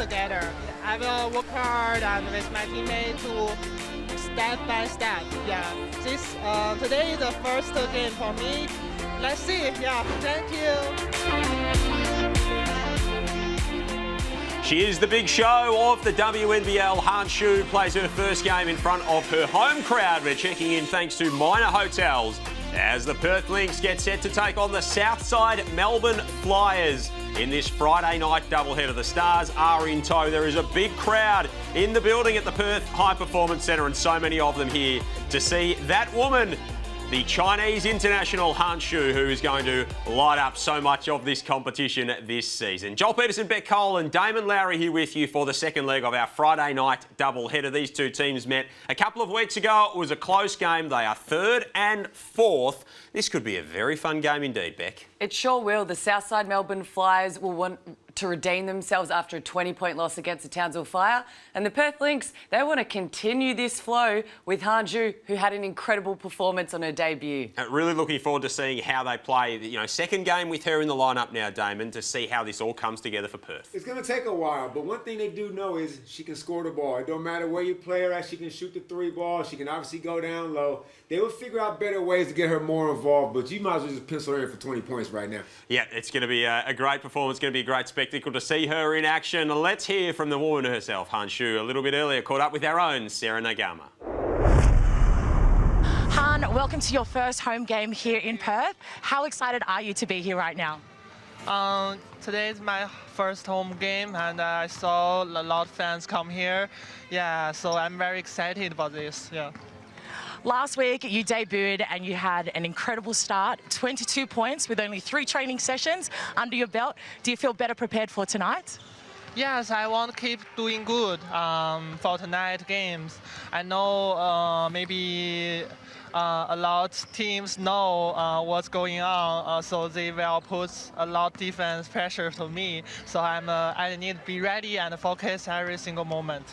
together. I will work hard and with my teammates to step by step. Yeah, today is the first game for me. Let's see. Yeah, thank you. She is the big show of the WNBL. Han Xu plays her first game in front of her home crowd. We're checking in thanks to Minor Hotels as the Perth Lynx get set to take on the Southside Melbourne Flyers in this Friday night doubleheader. The Stars are in tow. There is a big crowd in the building at the Perth High Performance Centre, and so many of them here to see that woman, the Chinese international Han Xu, who is going to light up so much of this competition this season. Joel Peterson, Beck Cole and Damon Lowry here with you for the second leg of our Friday night doubleheader. These two teams met a couple of weeks ago. It was a close game. They are third and fourth. This could be a very fun game indeed, Beck. It sure will. The Southside Melbourne Flyers will want to redeem themselves after a 20-point loss against the Townsville Fire. And the Perth Lynx, they want to continue this flow with Han Xu, who had an incredible performance on her debut. Really looking forward to seeing how they play. You know, second game with her in the lineup now, Damon, to see how this all comes together for Perth. It's going to take a while, but one thing they do know is she can score the ball. It don't matter where you play her at. She can shoot the three ball. She can obviously go down low. They will figure out better ways to get her more involved, but you might as well just pencil her in for 20 points right now. Yeah, it's going to be a great performance. It's going to be a great spectacle to see her in action. Let's hear from the woman herself, Han Xu, a little bit earlier, caught up with our own Sarah Nagama. Han, welcome to your first home game here in Perth. How excited are you to be here right now? Today is my first home game, and I saw a lot of fans come here. Yeah, so I'm very excited about this. Yeah. Last week, you debuted and you had an incredible start, 22 points with only 3 training sessions under your belt. Do you feel better prepared for tonight? Yes, I want to keep doing good for tonight games. I know maybe a lot of teams know what's going on, so they will put a lot of defense pressure to me. So I need to be ready and focus every single moment.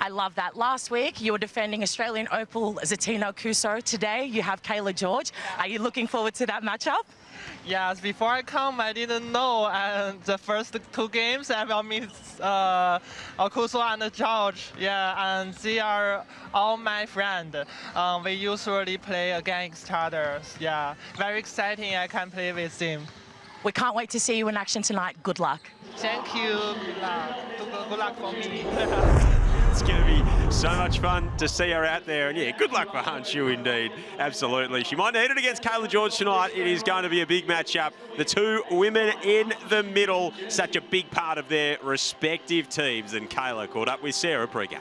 I love that. Last week, you were defending Australian Opal Zatino Kuso. Today, you have Kayla George. Are you looking forward to that matchup? Yes, before I come, I didn't know. And the first 2 games, I will meet Kuso and George. Yeah, and they are all my friends. We usually play against each other. Yeah, very exciting. I can play with them. We can't wait to see you in action tonight. Good luck. Thank you. Good luck. Good luck for me. It's going to be so much fun to see her out there. And yeah, good luck for Han Xu indeed. Absolutely. She might need it against Kayla George tonight. It is going to be a big matchup. The two women in the middle, such a big part of their respective teams. And Kayla caught up with Sarah Pregame.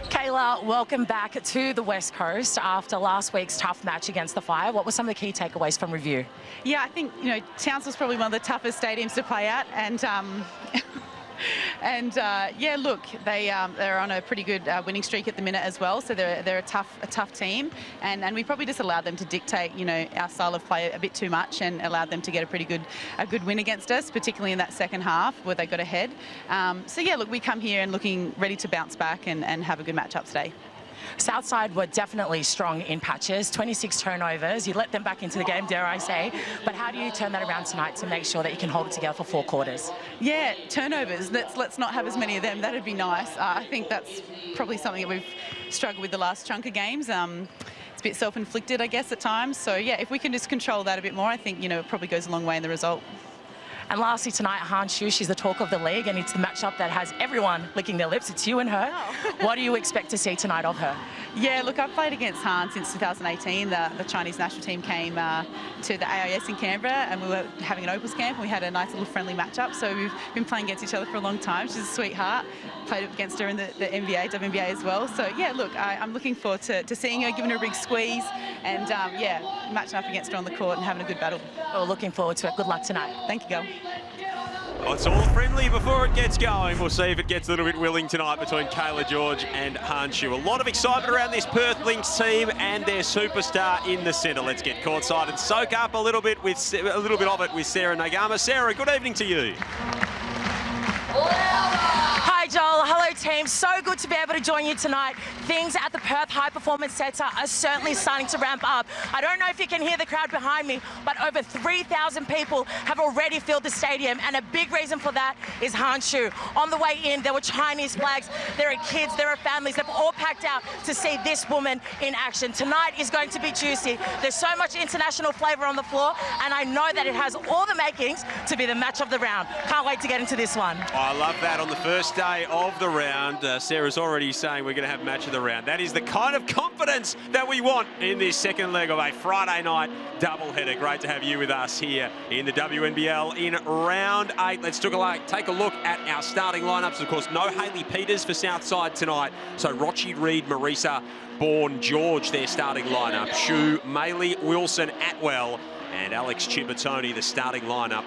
Kayla, welcome back to the West Coast after last week's tough match against the Fire. What were some of the key takeaways from review? Yeah, I think, Townsville's probably one of the toughest stadiums to play at, and yeah, look, they're on a pretty good winning streak at the minute as well. So they're a tough team, and we probably just allowed them to dictate, our style of play a bit too much, and allowed them to get a good win against us, particularly in that second half where they got ahead. So yeah, look, we come here and looking ready to bounce back and have a good matchup today. Southside were definitely strong in patches, 26 turnovers. You let them back into the game, dare I say. But how do you turn that around tonight to make sure that you can hold it together for 4 quarters? Yeah, turnovers. Let's not have as many of them. That'd be nice. I think that's probably something that we've struggled with the last chunk of games. It's a bit self-inflicted, I guess, at times. So, yeah, if we can just control that a bit more, I think, it probably goes a long way in the result. And lastly tonight, Han Xu, she's the talk of the league, and it's the matchup that has everyone licking their lips. It's you and her. Oh. What do you expect to see tonight of her? Yeah, look, I've played against Han since 2018. The Chinese national team came to the AIS in Canberra, and we were having an Opals camp, and we had a nice little friendly matchup. So we've been playing against each other for a long time. She's a sweetheart. Played against her in the NBA, WNBA as well. So, yeah, look, I'm looking forward to seeing her, giving her a big squeeze, and, yeah, matching up against her on the court and having a good battle. Well, looking forward to it. Good luck tonight. Thank you, girl. Well, it's all friendly before it gets going. We'll see if it gets a little bit willing tonight between Kayla George and Han Xu. A lot of excitement around this Perth Lynx team and their superstar in the centre. Let's get courtside and soak up a little bit of it with Sarah Nagama. Sarah, good evening to you. Hi, Joel. Hello team. So good to be able to join you tonight. Things at the Perth High Performance Centre are certainly starting to ramp up. I don't know if you can hear the crowd behind me, but over 3,000 people have already filled the stadium, and a big reason for that is Han Shu. On the way in, there were Chinese flags, there are kids, there are families. They've all packed out to see this woman in action. Tonight is going to be juicy. There's so much international flavour on the floor, and I know that it has all the makings to be the match of the round. Can't wait to get into this one. I love that. On the first day of the round, Sarah's already saying we're going to have match of the round. That is the kind of confidence that we want in this second leg of a Friday night doubleheader. Great to have you with us here in the WNBL in round 8. Let's take a look at our starting lineups. Of course, no Hayley Peters for Southside tonight. So Rochi, Reed, Marisa, Bourne, George, their starting lineup. Shu, Maylee, Wilson, Atwell, and Alex Chibatoni, the starting lineup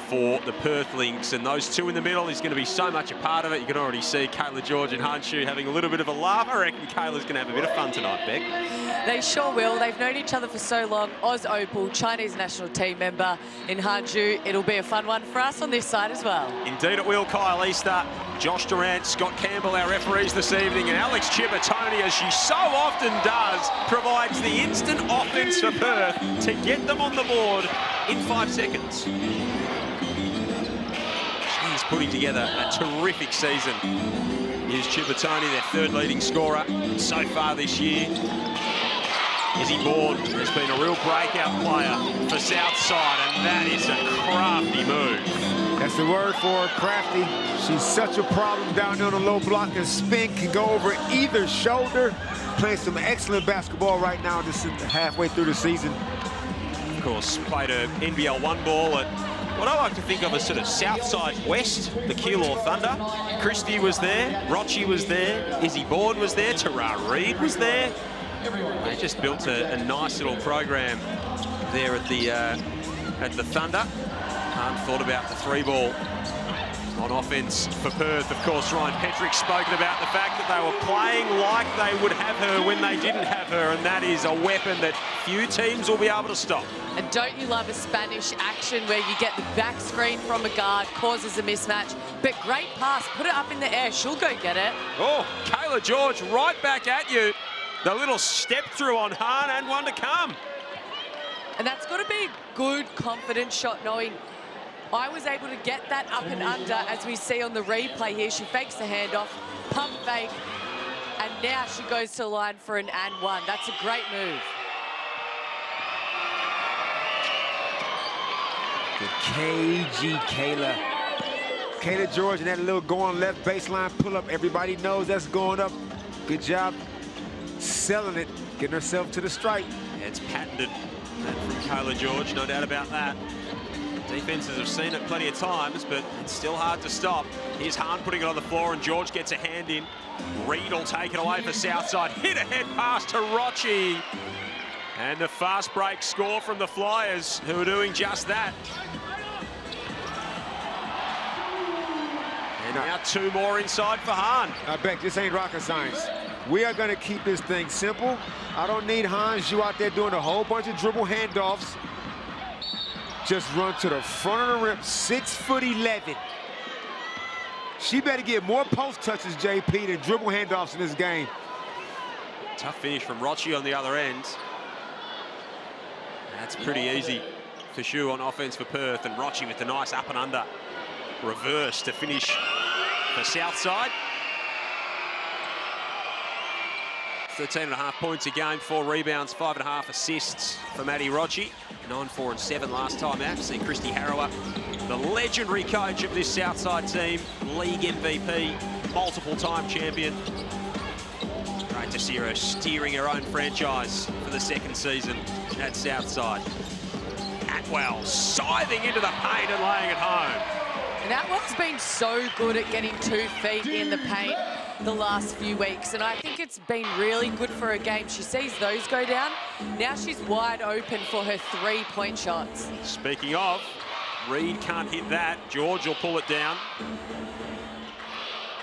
for the Perth Lynx. And those two in the middle is going to be so much a part of it. You can already see Kayla George and Han Shu having a little bit of a laugh. I reckon Kayla's going to have a bit of fun tonight, Beck. They sure will. They've known each other for so long. Oz Opal, Chinese national team member in Han Shu. It'll be a fun one for us on this side as well. Indeed it will. Kyle Easter, Josh Durant, Scott Campbell, our referees this evening, and Alex Chibatoni, as she so often does, provides the instant offense for Perth to get them on the board in 5 seconds. She's putting together a terrific season. Here's Chibatoni, their third leading scorer so far this year. Izzy Bourne has been a real breakout player for Southside, and that is a crafty move. That's the word for her, crafty. She's such a problem down there on the low block, and spin can go over either shoulder. Playing some excellent basketball right now, this is halfway through the season. Of course, played a NBL 1 ball at what I like to think of as sort of Southside West, the Keilor Thunder. Christie was there, Rochi was there, Izzy Bourne was there, Tara Reid was there. They just built a nice little program there at the Thunder. Thought about the 3-ball on offense for Perth. Of course, Ryan Petrick's spoken about the fact that they were playing like they would have her when they didn't have her, and that is a weapon that few teams will be able to stop. And don't you love a Spanish action where you get the back screen from a guard, causes a mismatch, but great pass, put it up in the air, she'll go get it. Oh, Kayla George right back at you. The little step through on Han, and one to come. And that's got to be a good, confident shot, knowing I was able to get that up and under, as we see on the replay here. She fakes the handoff, pump fake, and now she goes to the line for an and one. That's a great move. The KG Kayla. Kayla George and that little going left baseline pull-up. Everybody knows that's going up. Good job selling it, getting herself to the strike. Yeah, it's patented from Kayla George, no doubt about that. Defenses have seen it plenty of times, but it's still hard to stop. Here's Han putting it on the floor, and George gets a hand in. Reid will take it away for Southside. Hit ahead pass to Rochi. And the fast break score from the Flyers, who are doing just that. And now 2 more inside for Han. I bet this ain't rocket science. We are going to keep this thing simple. I don't need Han Shu out there doing a whole bunch of dribble handoffs. Just run to the front of the rim, 6'11". She better get more post touches, JP, than dribble handoffs in this game. Tough finish from Rochi on the other end. That's pretty easy for Shu on offense for Perth, and Rochi with the nice up and under reverse to finish for Southside. 13.5 points a game, 4 rebounds, 5.5 assists for Maddie Rochi. 9-4 and 7 last time out. See Christy Harrower, the legendary coach of this Southside team, league MVP, multiple-time champion. Great to see her steering her own franchise for the 2nd season at Southside. Atwell scything into the paint and laying it home. And Atwell's been so good at getting 2 feet in the paint the last few weeks, and I think it's been really good for her game. She sees those go down. Now she's wide open for her 3-point shots. Speaking of, Reid can't hit that. George will pull it down.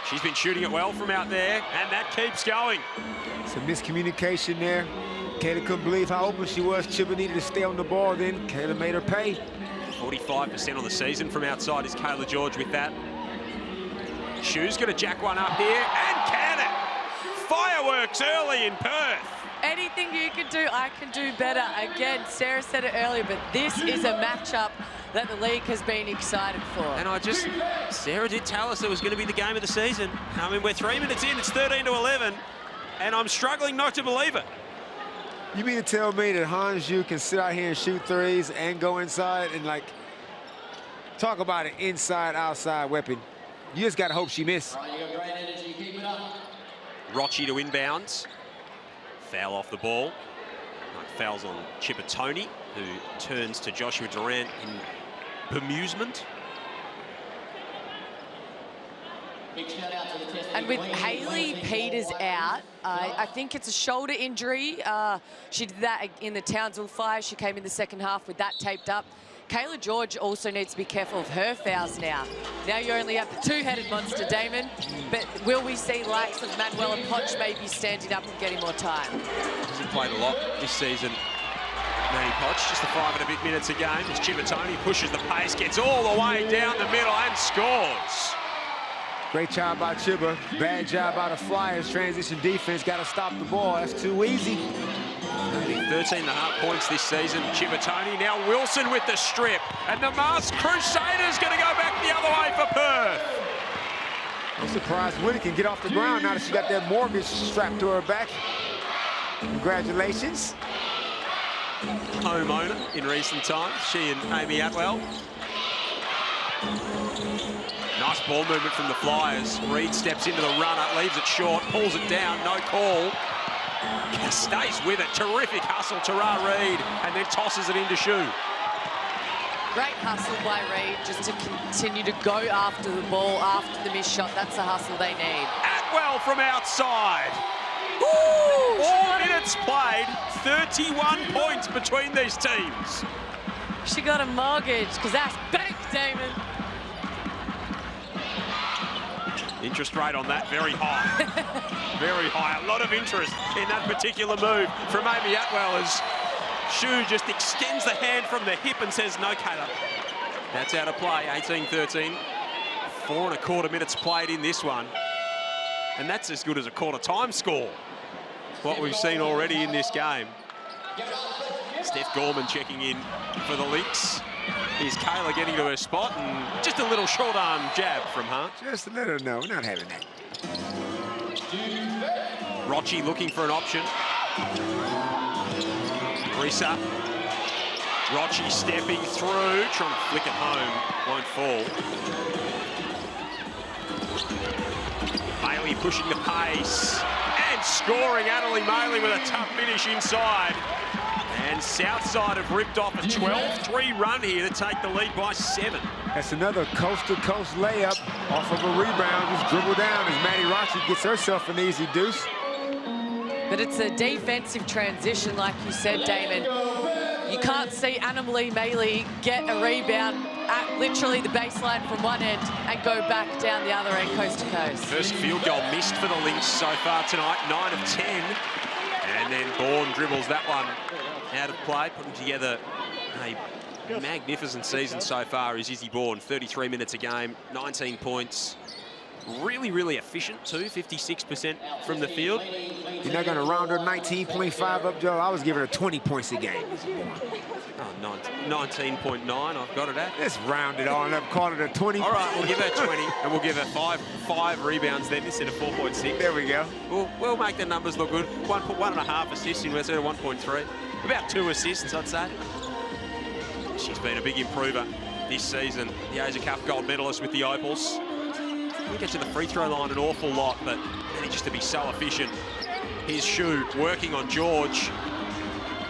She's been shooting it well from out there, and that keeps going. Some miscommunication there. Kayla couldn't believe how open she was. Chipper needed to stay on the ball, then Kayla made her pay. 45% on the season from outside is Kayla George with that. Shu's going to jack one up here, and can it? Fireworks early in Perth. Anything you can do, I can do better. Again, Sarah said it earlier, but this is a matchup that the league has been excited for. And Sarah did tell us it was going to be the game of the season. I mean, we're 3 minutes in, it's 13-11, and I'm struggling not to believe it. You mean to tell me that Hangzhou can sit out here and shoot threes and go inside and, like, talk about an inside-outside weapon? You just got to hope she missed. Rocci to inbounds. Foul off the ball. Fouls on Chippertoni, who turns to Joshua Durant in bemusement. And with Hayley Peters out, I think it's a shoulder injury. She did that in the Townsville Fire. She came in the second half with that taped up. Kayla George also needs to be careful of her fouls now. Now you only have the two-headed monster, Damon, but will we see likes of Manuel and Poch maybe standing up and getting more time? Hasn't played a lot this season. Manny Poch, just the 5 and a bit minutes a game as Chippertoni pushes the pace, gets all the way down the middle and scores. Great job by Chibba. Bad job by the Flyers. Transition defense. Got to stop the ball. That's too easy. 13.5 points this season. Chippertoni, now Wilson with the strip. And the Masked Crusaders going to go back the other way for Perth. I'm surprised Willie can get off the ground now that she got that mortgage strapped to her back. Congratulations. Homeowner in recent times, she and Amy Atwell. Nice ball movement from the Flyers. Reed steps into the runner, leaves it short, pulls it down, no call. Stays with it, terrific hustle to Reed, and then tosses it into Shu. Great hustle by Reed, just to continue to go after the ball, after the missed shot. That's the hustle they need. Atwell from outside. Ooh, all minutes played, 31 points between these teams. She got a mortgage, because that's banked, Damon. Interest rate on that, very high. Very high. A lot of interest in that particular move from Amy Atwell as Shu just extends the hand from the hip and says, no, Kayla. That's out of play, 18-13. 4.25 minutes played in this one. And that's as good as a quarter time score. What we've seen already in this game. Steph Gorman checking in for the Lynx. Here's Kayla getting to her spot and just a little short arm jab from Hart. Just to let her know, we're not having that. Rocci looking for an option. Risa. Rocci stepping through, trying to flick it home, won't fall. Bailey pushing the pace and scoring. Annalie Maley with a tough finish inside. And Southside have ripped off a 12-3 run here to take the lead by 7. That's another coast-to-coast layup off of a rebound. Just dribble down as Maddie Rocci gets herself an easy deuce. But it's a defensive transition, like you said, Damon. You can't see Annalie Maley get a rebound at literally the baseline from one end and go back down the other end, coast to coast. First field goal missed for the Lynx so far tonight, 9 of 10. And then Bourne dribbles that one out of play, putting together a magnificent season so far is Izzy Bourne. 33 minutes a game, 19 points. Really, really efficient too, 56% from the field. You're not going to round her 19.5 up, Joe? I was giving her 20 points a game. Oh, 19.9, I've got it at. Let's round it on up, call it a 20. All right, we'll give her 20, and we'll give her five rebounds then instead of 4.6. There we go. We'll make the numbers look good. 1.5 assists instead of 1.3. About 2 assists, I'd say. She's been a big improver this season. The Asia Cup gold medalist with the Opals. We get to the free throw line an awful lot, but manages to be so efficient. Here's Shu working on George.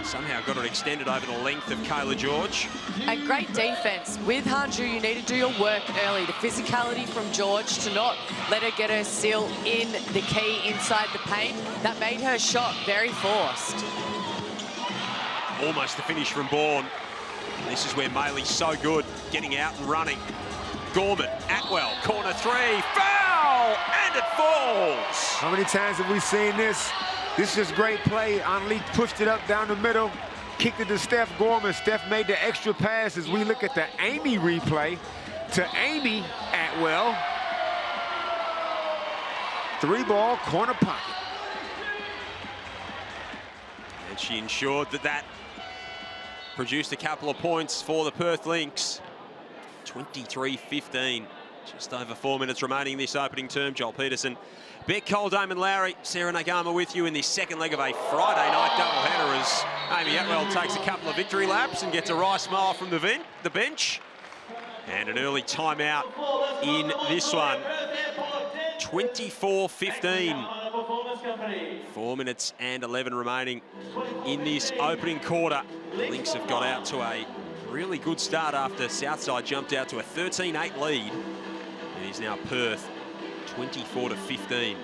Somehow got it extended over the length of Kayla George. And great defense. With Hangzhou, you need to do your work early. The physicality from George to not let her get her seal in the key inside the paint. That made her shot very forced. Almost the finish from Bourne. This is where Maley's so good, getting out and running. Gorman, Atwell, corner three, foul, and it falls. How many times have we seen this? This is just great play. Anneli pushed it up down the middle, kicked it to Steph Gorman. Steph made the extra pass as we look at the Amy replay to Amy Atwell. 3-ball corner pocket. And she ensured that produced a couple of points for the Perth Lynx. 23-15. Just over 4 minutes remaining in this opening term. Joel Peterson, Beck Cole, Damon Lowry, Sarah Nagama with you in this second leg of a Friday night doubleheader as Amy Atwell takes a couple of victory laps and gets a wry smile from the bench. And an early timeout in this one. 24-15. 4 minutes and 11 remaining in this opening quarter. The Lynx have got out to a really good start after Southside jumped out to a 13-8 lead. It is now Perth 24-15.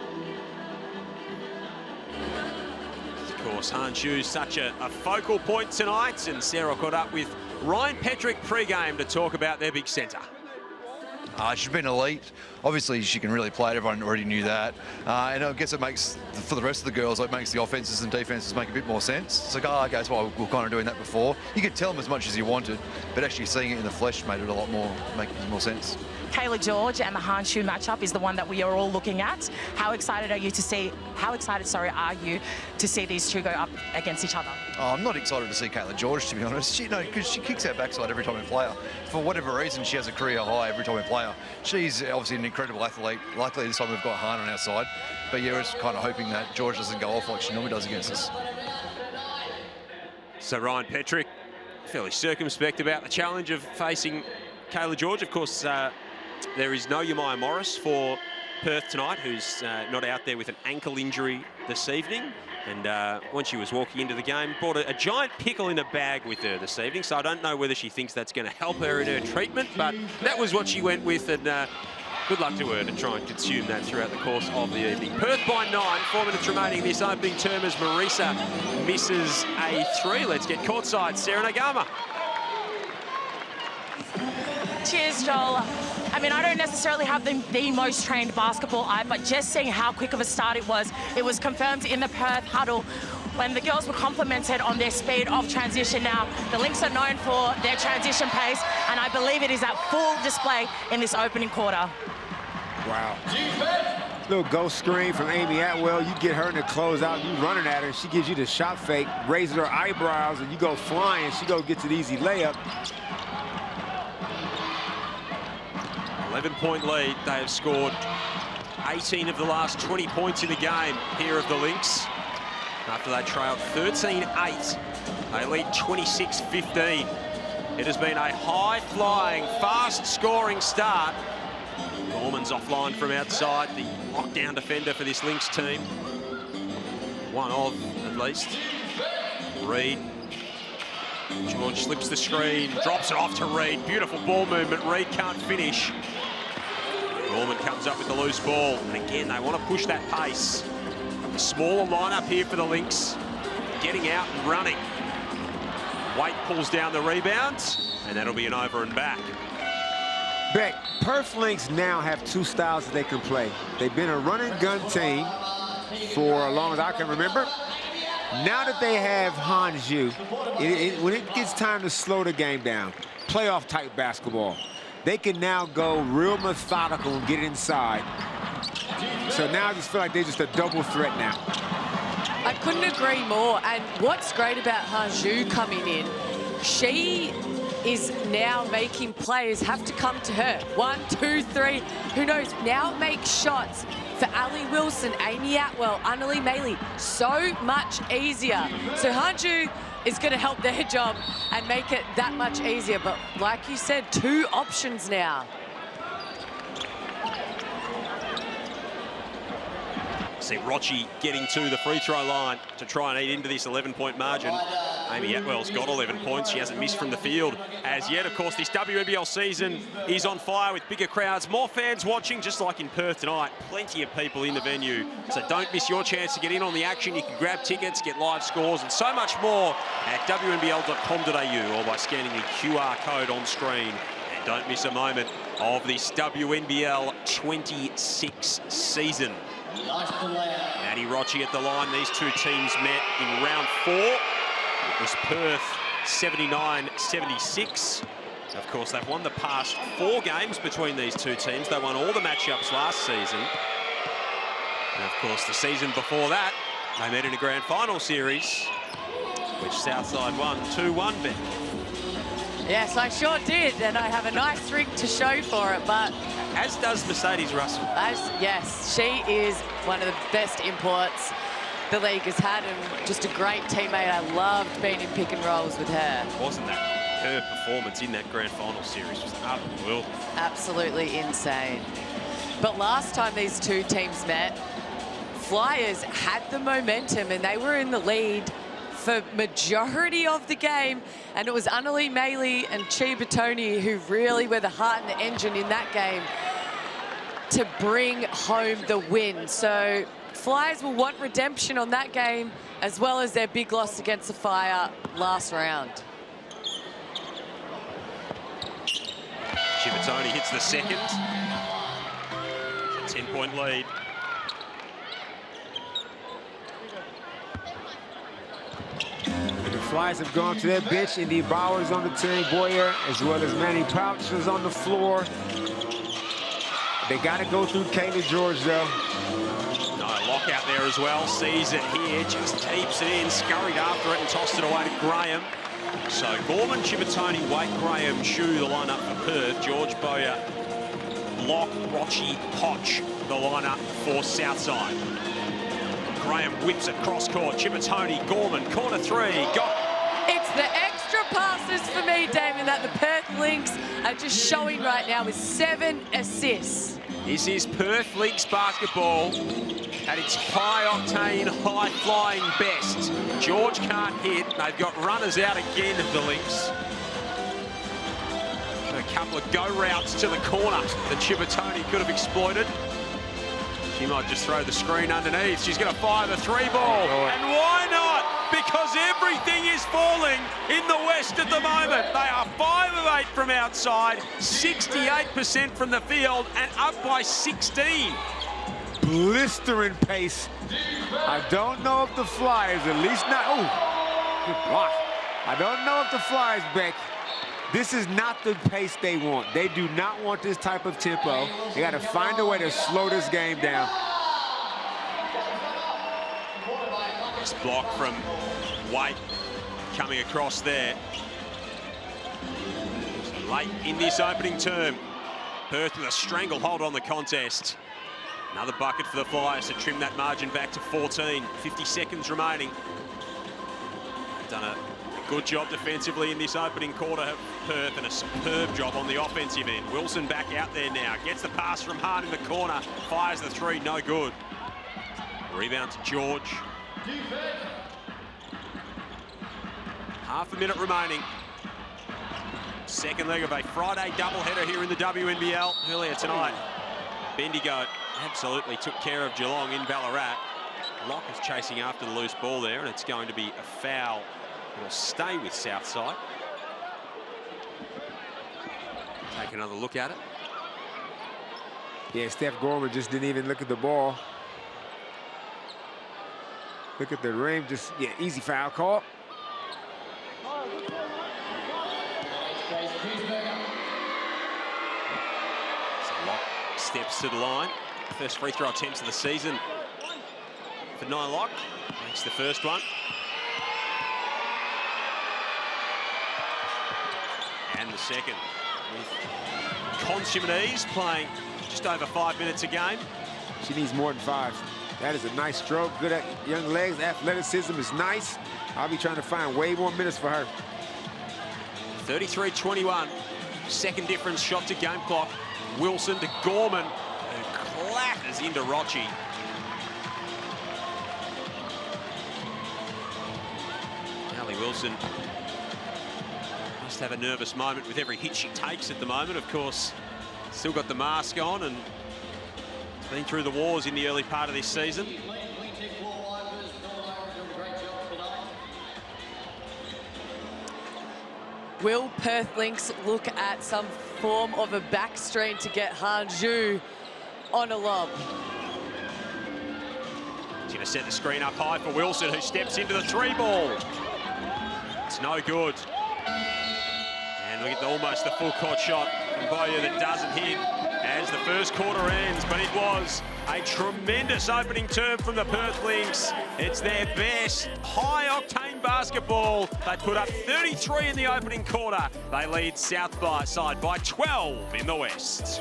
Of course, Hangzhou's such a focal point tonight, and Sarah caught up with Ryan Petrick pre-game to talk about their big centre. She's been elite. Obviously, she can really play it. Everyone already knew that. And I guess it makes, for the rest of the girls, it makes the offenses and defenses make a bit more sense. It's like, oh, okay, that's why we're kind of doing that before. You could tell them as much as you wanted, but actually seeing it in the flesh made it a lot more, make more sense. Kayla George and the Hangzhou matchup is the one that we are all looking at. How excited are you to see these two go up against each other? Oh, I'm not excited to see Kayla George, to be honest. Because she kicks our backside every time we play her. For whatever reason, she has a career high every time we play her. She's obviously an incredible athlete. Luckily, this time we've got Hahn on our side. But yeah, we're just kind of hoping that George doesn't go off like she normally does against us. So Ryan Petrick, fairly circumspect about the challenge of facing Kayla George. Of course, there is no Yamaya Morris for Perth tonight, who's not out there with an ankle injury this evening. And when she was walking into the game, brought a giant pickle in a bag with her this evening. So I don't know whether she thinks that's going to help her in her treatment, but that was what she went with. And good luck to her to try and consume that throughout the course of the evening. Perth by 9, 4 minutes remaining in this opening term as Marisa misses a 3. Let's get courtside. Sarah Nagama. Cheers, Joel. I mean, I don't necessarily have the most trained basketball eye, but just seeing how quick of a start it was confirmed in the Perth huddle when the girls were complimented on their speed of transition. Now, the Lynx are known for their transition pace, and I believe it is at full display in this opening quarter. Wow. Little ghost screen from Amy Atwell. You get her in the closeout, you running at her, she gives you the shot fake, raises her eyebrows, and you go flying. She gets an easy layup. 11-point lead. They have scored 18 of the last 20 points in the game here of the Lynx. After they trailed 13-8, they lead 26-15. It has been a high-flying, fast-scoring start. Gorman's offline from outside, the lockdown defender for this Lynx team. One of, at least. Reed. George slips the screen, drops it off to Reed. Beautiful ball movement. Reed can't finish. Gorman comes up with the loose ball. And again, they want to push that pace. A smaller lineup here for the Lynx. Getting out and running. Waite pulls down the rebound, and that'll be an over and back. Beck, Perth Lynx now have two styles that they can play. They've been a run-and-gun team for as long as I can remember. Now that they have Hangzhou, when it gets time to slow the game down, playoff-type basketball, they can now go real methodical and get inside. So now I just feel like they're just a double threat now. I couldn't agree more. And what's great about Hangzhou coming in, she is now making players have to come to her. 1, 2, 3. Who knows? Now make shots for Ali Wilson, Amy Atwell, Annalie Maley so much easier. So Hangzhou is going to help their job and make it that much easier. But like you said, 2 options now. See Rochi getting to the free throw line to try and eat into this 11-point margin. Amy Atwell's got 11 points. She hasn't missed from the field as yet. Of course, this WNBL season is on fire with bigger crowds, more fans watching, just like in Perth tonight. Plenty of people in the venue. So don't miss your chance to get in on the action. You can grab tickets, get live scores, and so much more at WNBL.com.au or by scanning the QR code on screen. And don't miss a moment of this WNBL 26 season. Maddie Rochi at the line. These two teams met in round 4. It was Perth 79-76. Of course, they've won the past 4 games between these two teams. They won all the matchups last season. And of course, the season before that, they met in a grand final series, which Southside won 2-1, Ben. Yes, I sure did, and I have a nice ring to show for it, but... As does Mercedes Russell. Yes, she is one of the best imports the league has had, and just a great teammate. I loved being in pick and rolls with her. Wasn't that her performance in that grand final series was unbelievable? Absolutely insane. But last time these two teams met, Flyers had the momentum and they were in the lead for majority of the game, and it was Annalie Maley and Chi Batoni who really were the heart and the engine in that game to bring home the win. So Flyers will want redemption on that game, as well as their big loss against the Fire last round. Chibatoni hits the second. It's a 10-point lead. The Flyers have gone to their bench. Indy Bauer's on the team, Boyer, as well as Manny Pouch is on the floor. They got to go through Kayla George, though. No, lockout there as well. Sees it here, just keeps it in, scurried after it and tossed it away to Graham. So Gorman, Chibatoni, Wade, Graham, Shu, the lineup for Perth. George, Boyer, Block, Rochi, Potch, the lineup for Southside. Graham whips it cross court. Chibatoni, Gorman, corner three. Got. It's the extra passes for me, Damon, that the Perth Lynx are just showing right now with 7 assists. This is Perth Lynx basketball at its high-octane, high-flying best. George can't hit. They've got runners out again, the Lynx. A couple of go routes to the corner that Chibatoni could have exploited. She might just throw the screen underneath. She's going to fire the three ball. And why not? Because everything is falling in the West at the moment. They are 5 of 8 from outside, 68% from the field, and up by 16. Blistering pace. I don't know if the Flyers, at least not. Oh, good block. I don't know if the Flyers, Beck. This is not the pace they want. They do not want this type of tempo. They got to find a way to slow this game down. This block from White coming across there. Late in this opening term. Perth with a stranglehold on the contest. Another bucket for the Flyers to trim that margin back to 14. 50 seconds remaining. Done a good job defensively in this opening quarter of Perth, and a superb job on the offensive end. Wilson back out there now. Gets the pass from Hahn in the corner. Fires the three, no good. Rebound to George. Half a minute remaining. Second leg of a Friday doubleheader here in the WNBL earlier tonight. Bendigo absolutely took care of Geelong in Ballarat. Locke is chasing after the loose ball there, and it's going to be a foul. It'll stay with Southside. Take another look at it. Yeah, Steph Gorman just didn't even look at the ball. Look at the rim, just, yeah, easy foul call. So Locke steps to the line. First free throw attempts of the season for Nylock. Makes the first one. And the second, with consummate ease, playing just over 5 minutes a game. She needs more than 5. That is a nice stroke, good at young legs, athleticism is nice. I'll be trying to find way more minutes for her. 33-21, second difference shot to game clock. Wilson to Gorman, who clatters into Rochi. Allie Wilson must have a nervous moment with every hit she takes at the moment. Of course, still got the mask on and been through the wars in the early part of this season. Will Perth Lynx look at some form of a backstream to get Hanju on a lob? She's going to set the screen up high for Wilson, who steps into the three ball. It's no good. And we get almost the full court shot from Boyer that doesn't hit. as the first quarter ends, but it was a tremendous opening term from the Perth Lynx. It's their best high-octane basketball. They put up 33 in the opening quarter. They lead Southside by 12 in the West.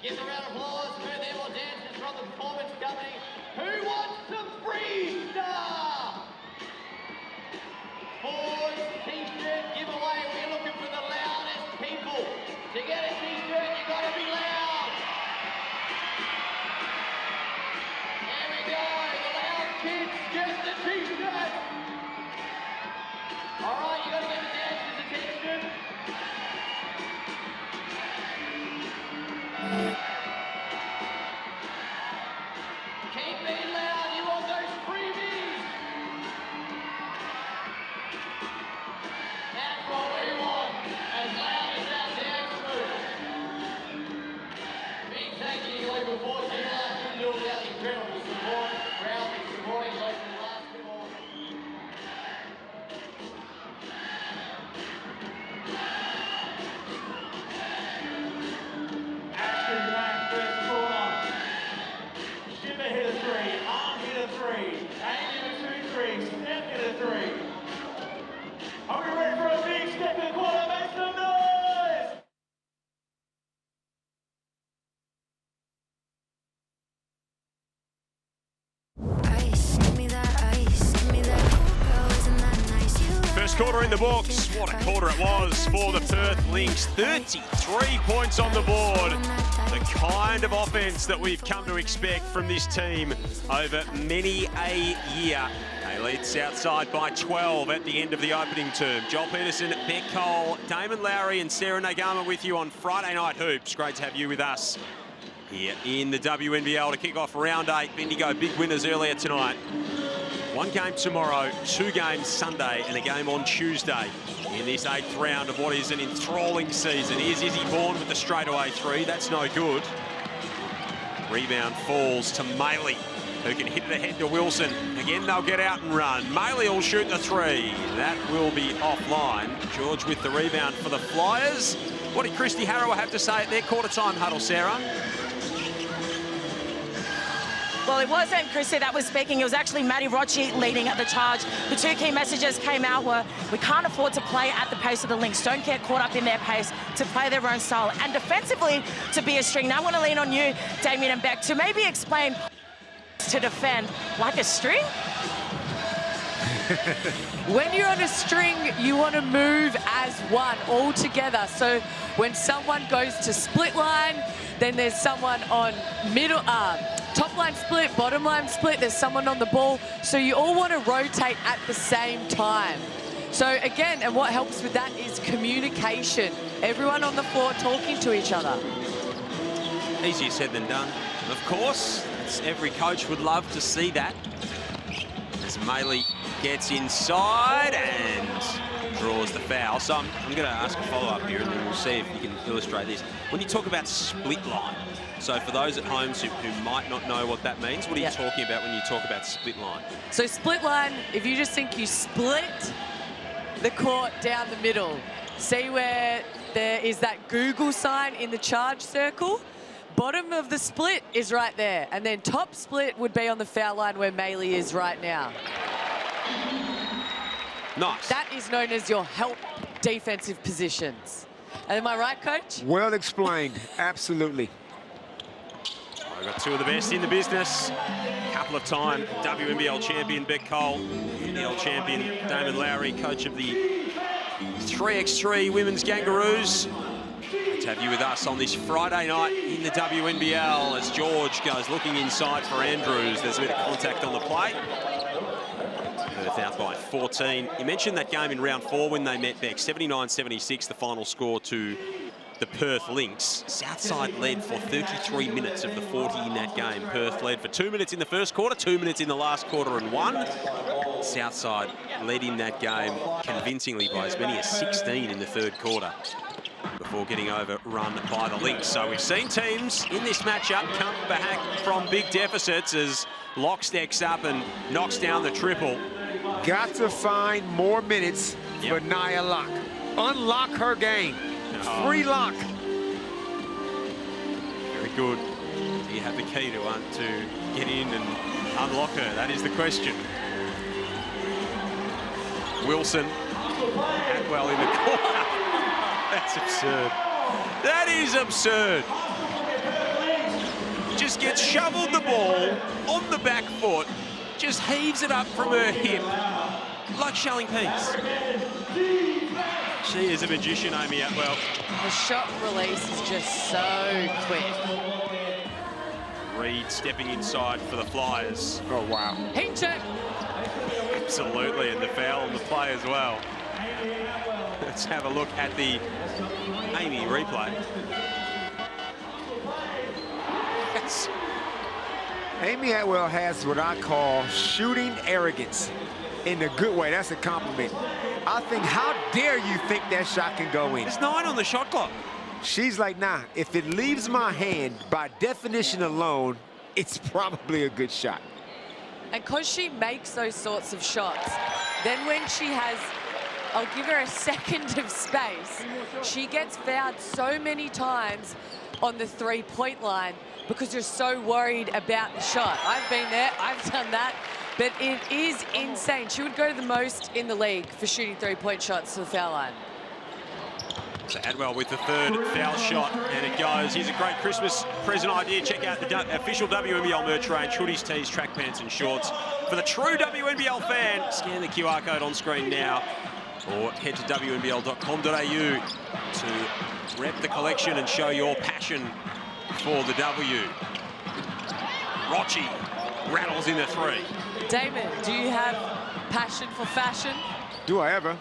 Give a round of applause for their more dancers from the performance company. Who wants some free stuff? Ford t-shirt giveaway. We're looking for the loudest people. To get a t-shirt, you gotta be loud. There we go, the loud kids get the t-shirt. All right, you gotta give the dancers attention. Keep being loud, you want those freebies? That's what we want, as loud as that dance move. Big thank you to Legal Force, you couldn't do without the incredible support, proudly supporting local basketball. Action-packed first quarter. Shipper hit a three, Arm hit a three, Aim hit a 2-3, Steph hit a three. Are we ready for a big step in the quarter? Make some noise! First quarter in the books. What a quarter it was for the Perth Lynx. 33 points on the board. The kind of offense that we've come to expect from this team over many a year. They lead Southside by 12 at the end of the opening term. Joel Peterson, Beck Cole, Damon Lowry and Sarah Nagama with you on Friday Night Hoops. Great to have you with us here in the WNBL to kick off round 8. Bendigo big winners earlier tonight. One game tomorrow, 2 games Sunday and a game on Tuesday in this 8th round of what is an enthralling season. Here's Izzy Bourne with the straightaway 3. That's no good. Rebound falls to Maley, who can hit it ahead to Wilson. Again, they'll get out and run. Maley will shoot the 3. That will be offline. George with the rebound for the Flyers. What did Christy Harrower have to say at their quarter-time huddle, Sarah? Well, it wasn't Chrissy that was speaking. It was actually Maddie Rochi leading the charge. The 2 key messages came out were, we can't afford to play at the pace of the Lynx. Don't get caught up in their pace, to play their own style, and defensively to be a string. Now I want to lean on you, Damien and Beck, to maybe explain to defend like a string. When you're on a string, you want to move as one, all together. So when someone goes to split line, then there's someone on middle, top line split, bottom line split, there's someone on the ball. So you all want to rotate at the same time. So again, and what helps with that is communication. Everyone on the floor talking to each other. Easier said than done. Of course, every coach would love to see that. As Maley gets inside and draws the foul. So I'm going to ask a follow-up here and then we'll see if you can illustrate this. When you talk about split line, so for those at home who might not know what that means, what are you talking about when you talk about split line? So split line, if you just think you split the court down the middle, see where there is that Google sign in the charge circle? Bottom of the split is right there. And then top split would be on the foul line where Maley is right now. Nice. That is known as your help defensive positions. Am I right, Coach? Well explained, absolutely. I've got 2 of the best in the business. Couple of time WNBL champion Beck Cole, NBL champion Damon Lowry, coach of the 3x3 women's Kangaroos. Great to have you with us on this Friday night in the WNBL as George goes looking inside for Andrews. There's a bit of contact on the play. Perth out by 14. You mentioned that game in round 4 when they met Beck. 79-76, the final score to the Perth Lynx. Southside led for 33 minutes of the 40 in that game. Perth led for 2 minutes in the first quarter, 2 minutes in the last quarter and 1. Southside led in that game convincingly by as many as 16 in the third quarter before getting overrun by the Lynx. So we've seen teams in this matchup come back from big deficits as Locke stacks up and knocks down the triple. Got to find more minutes for Nia Locke. Unlock her game. Free Locke. Very good. Do you have the key to get in and unlock her? That is the question. Wilson, Atwell in the corner. That's absurd. That is absurd. Just gets shoveled the ball on the back foot, just heaves it up from her hip like shelling peas. She is a magician, Amy Atwell. The shot release is just so quick. Reed stepping inside for the Flyers. Oh, wow. Heat check. Absolutely, and the foul on the play as well. Let's have a look at the Amy replay. Yes. Amy Atwell has what I call shooting arrogance in a good way. That's a compliment. I think, how dare you think that shot can go in? There's 9 on the shot clock. She's like, nah, if it leaves my hand, by definition alone, it's probably a good shot. And because she makes those sorts of shots, then when she has, I'll give her a second of space, she gets fouled so many times on the three-point line because you're so worried about the shot. I've been there, I've done that, but it is insane. She would go the most in the league for shooting three-point shots to the foul line. So Atwell with the third foul shot, and it goes. Here's a great Christmas present idea. Check out the official WNBL merch range, hoodies, tees, track pants and shorts. For the true WNBL fan, scan the QR code on screen now, or head to WNBL.com.au to rep the collection and show your passion for the W. Rochi rattles in the 3. Damon, do you have passion for fashion? Do I ever?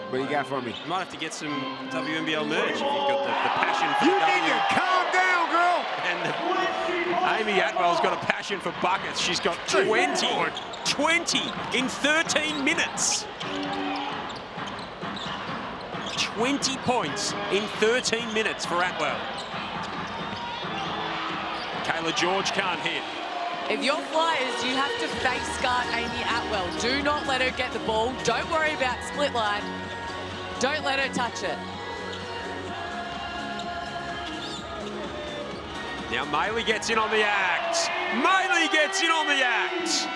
What do you got for me? You might have to get some WNBL merch if you've got the passion for You the need to calm down, girl! And Amy Atwell's got a passion for buckets. She's got 20 in 13 minutes. 20 points in 13 minutes for Atwell. Kayla George can't hit. If you're Flyers, you have to face guard Amy Atwell. Do not let her get the ball. Don't worry about split line. Don't let her touch it. Now Maley gets in on the act. Maley gets in on the act.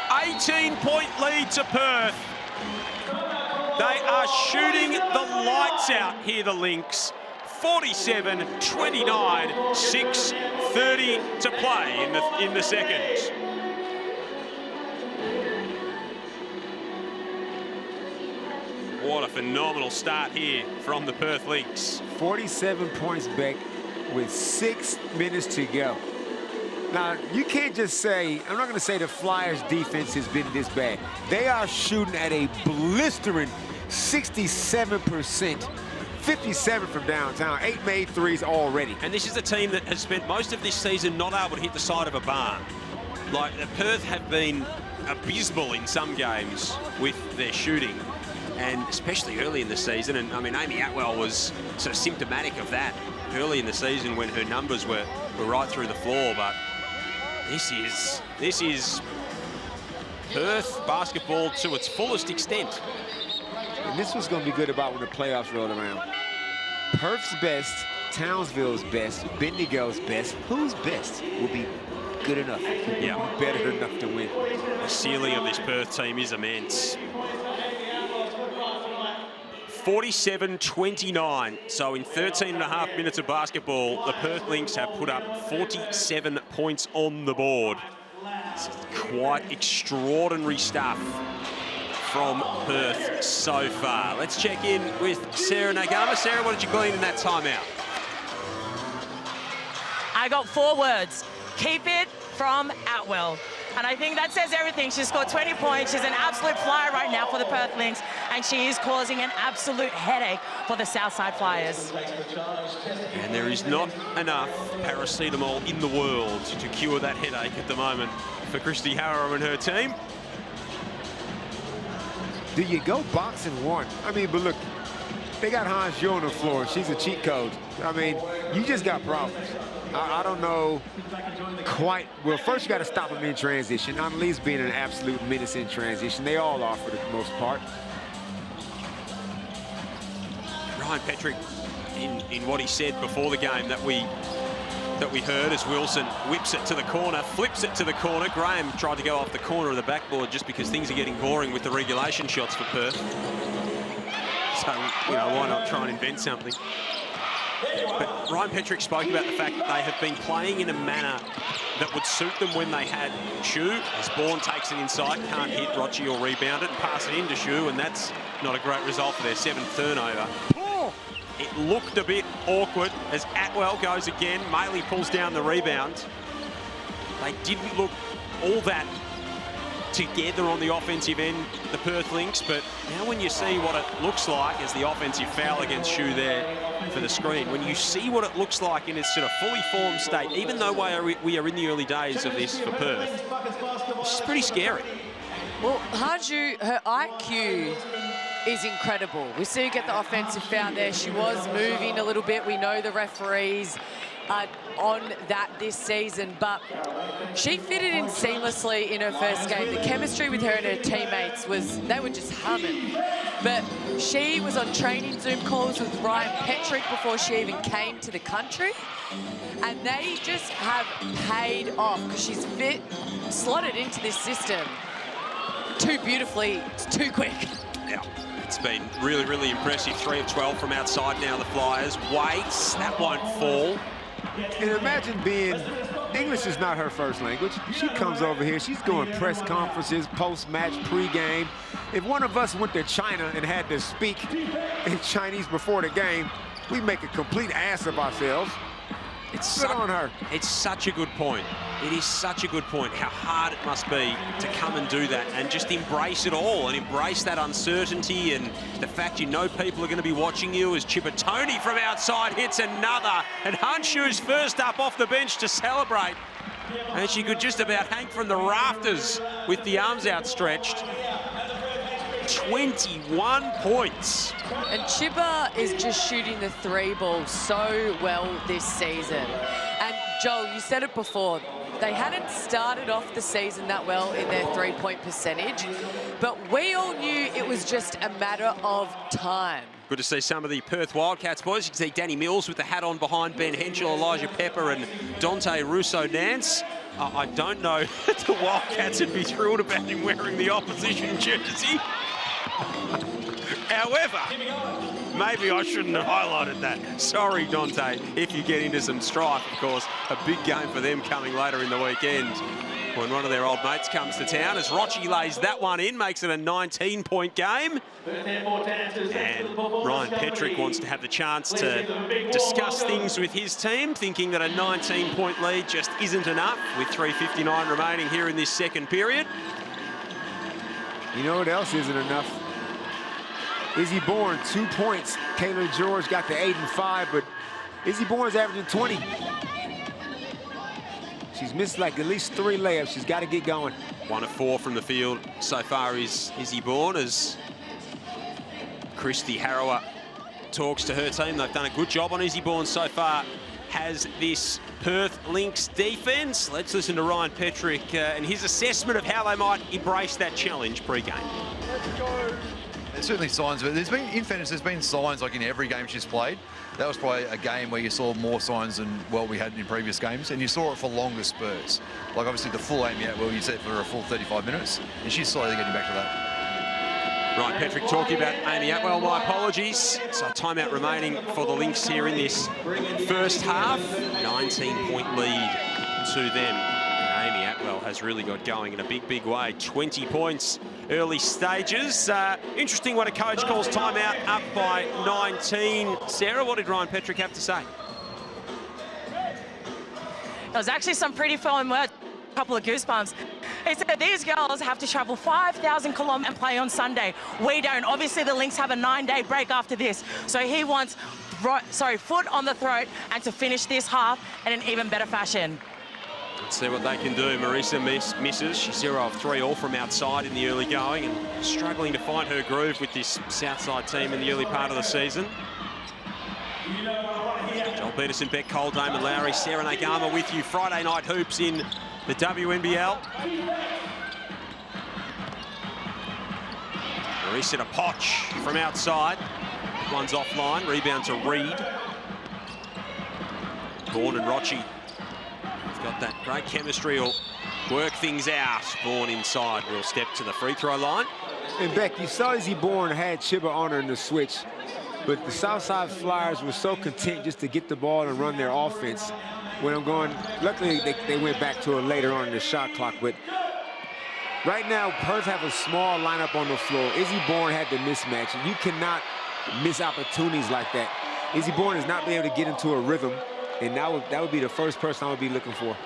18-point lead to Perth. They are shooting the lights out here, the Lynx. 47-29, 6:30 to play in the second. What a phenomenal start here from the Perth Lynx. 47 points, Beck, with 6 minutes to go. Now, you can't just say, I'm not going to say the Flyers defense has been this bad. They are shooting at a blistering 67%. 57 from downtown, 8 made threes already. And this is a team that has spent most of this season not able to hit the side of a barn. Like, the Perth have been abysmal in some games with their shooting, and especially early in the season. And I mean, Amy Atwell was sort of symptomatic of that early in the season when her numbers were right through the floor. But this is Perth basketball to its fullest extent. And this was going to be good about when the playoffs rolled around. Perth's best, Townsville's best, Bendigo's best. Who's best will be good enough. Yeah. Better enough to win. The ceiling of this Perth team is immense. 47-29. So in 13.5 minutes of basketball, the Perth Lynx have put up 47 points on the board. It's quite extraordinary stuff from Perth so far. Let's check in with Sarah Nagama. Sarah, what did you glean in that timeout? I got 4 words. Keep it from Atwell. And I think that says everything. She scored 20 points. She's an absolute flyer right now for the Perth Lynx, and she is causing an absolute headache for the Southside Flyers. And there is not enough paracetamol in the world to cure that headache at the moment for Christy Harrow and her team. Do you go boxing one? I mean, but look, they got Hans Yu on the floor. She's a cheat code. I mean, you just got problems. I don't know quite. Well, first you got to stop them in transition. Annalise being an absolute menace in transition. They all are for the most part. Ryan Petrick, in what he said before the game that we heard as Wilson whips it to the corner, flips it to the corner. Graham tried to go off the corner of the backboard just because things are getting boring with the regulation shots for Perth. So, you know, why not try and invent something? But Ryan Petrick spoke about the fact that they have been playing in a manner that would suit them when they had Shu. As Bourne takes it inside, can't hit Rochi or rebound it and pass it into Shu, and that's not a great result for their 7th turnover. It looked a bit awkward as Atwell goes again. Maley pulls down the rebound. They didn't look all that together on the offensive end, the Perth Lynx, but now when you see what it looks like as the offensive foul against Shu there for the screen, when you see what it looks like in its sort of fully formed state, even though we are in the early days of this for Perth, it's pretty scary. Well, Hanju, her IQ is incredible. We see her get the offensive foul there. She was moving a little bit. We know the referees on that this season, but she fitted in seamlessly in her first game. The chemistry with her and her teammates they were just humming. But she was on training Zoom calls with Ryan Petrick before she even came to the country, and they just have paid off because she's slotted into this system too beautifully, too quick. Yeah. It's been really, really impressive. 3 of 12 from outside now, the Flyers. Waits, that won't fall. And imagine being, English is not her first language. She comes over here, she's doing press conferences, post-match, pre-game. If one of us went to China and had to speak in Chinese before the game, we'd make a complete ass of ourselves. It's good on her. It's such a good point. It is such a good point, how hard it must be to come and do that and just embrace it all and embrace that uncertainty and the fact you know people are going to be watching you as Chippertoni from outside hits another, and Hanshu's first up off the bench to celebrate. And she could just about hang from the rafters with the arms outstretched. 21 points. And Chipper is just shooting the 3 ball so well this season. And Joel, you said it before, they hadn't started off the season that well in their 3-point percentage, but we all knew it was just a matter of time. Good to see some of the Perth Wildcats boys. You can see Danny Mills with the hat on behind Ben Henschel, Elijah Pepper and Dante Russo-Nance. I don't know that the Wildcats would be thrilled about him wearing the opposition jersey. However, maybe I shouldn't have highlighted that. Sorry, Dante, if you get into some strife, of course. A big game for them coming later in the weekend when one of their old mates comes to town. As Rochi lays that one in, makes it a 19-point game. And Ryan Petrick wants to have the chance to discuss things with his team, thinking that a 19-point lead just isn't enough with 3:59 remaining here in this second period. You know what else isn't enough? Izzy Bourne, 2 points. Kayla George got the 8 and 5, but Izzy Bourne's averaging 20. She's missed like at least 3 layups. She's got to get going. 1 of 4 from the field so far is Izzy Bourne as Christy Harrower talks to her team. They've done a good job on Izzy Bourne so far. Has this Perth Lynx defense. Let's listen to Ryan Petrick and his assessment of how they might embrace that challenge pre-game. Let's go. There's certainly signs of it. In fairness, there's been signs like in every game she's played. That was probably a game where you saw more signs than what we had in previous games, and you saw it for longer spurts. Like obviously the full Amy Atwell, you said for a full 35 minutes, and she's slowly getting back to that. Ryan Petrick talking about Amy Atwell, my apologies. So timeout remaining for the Lynx here in this first half. 19-point lead to them. Amy Atwell has really got going in a big, big way. 20 points, early stages. Interesting when a coach calls timeout up by 19. Sarah, what did Ryan Petrick have to say? There was actually some pretty firm words, a couple of goosebumps. He said these girls have to travel 5,000 kilometres and play on Sunday. We don't. Obviously, the Lynx have a 9-day break after this. So he wants, foot on the throat and to finish this half in an even better fashion. Let's see what they can do. Marissa misses. She's 0 of 3 all from outside in the early going and struggling to find her groove with this Southside team in the early part of the season. Joel Peterson, Beck Cole, Damon Lowry, Sarah Nagama with you. Friday night hoops in the WNBL. Marissa to Potch from outside. One's offline. Rebound to Reed. Bourne and Rochi have got that great chemistry. Will work things out. Bourne inside will step to the free throw line. And Beck, you saw Izzy Bourne had Chiba on her in the switch, but the Southside Flyers were so content just to get the ball and run their offense. When I'm going, luckily they went back to it later on in the shot clock, but right now Perth have a small lineup on the floor. Izzy Bourne had the mismatch, and you cannot miss opportunities like that. Izzy Bourne has not been able to get into a rhythm, and that would be the first person I would be looking for.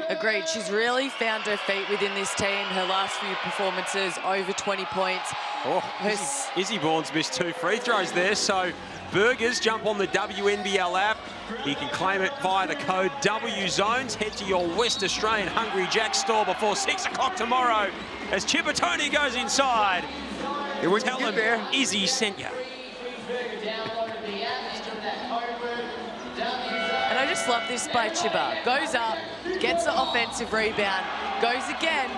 Agreed. She's really found her feet within this team. Her last few performances, over 20 points. Oh, Izzy Bourne's missed 2 free throws there, so Burgers, jump on the WNBL app. You can claim it via the code WZones. Head to your West Australian Hungry Jack store before 6 o'clock tomorrow as Chippertoni goes inside. Tell them Izzy sent you. And I just love this by Chibba. Goes up, gets the offensive rebound, goes again,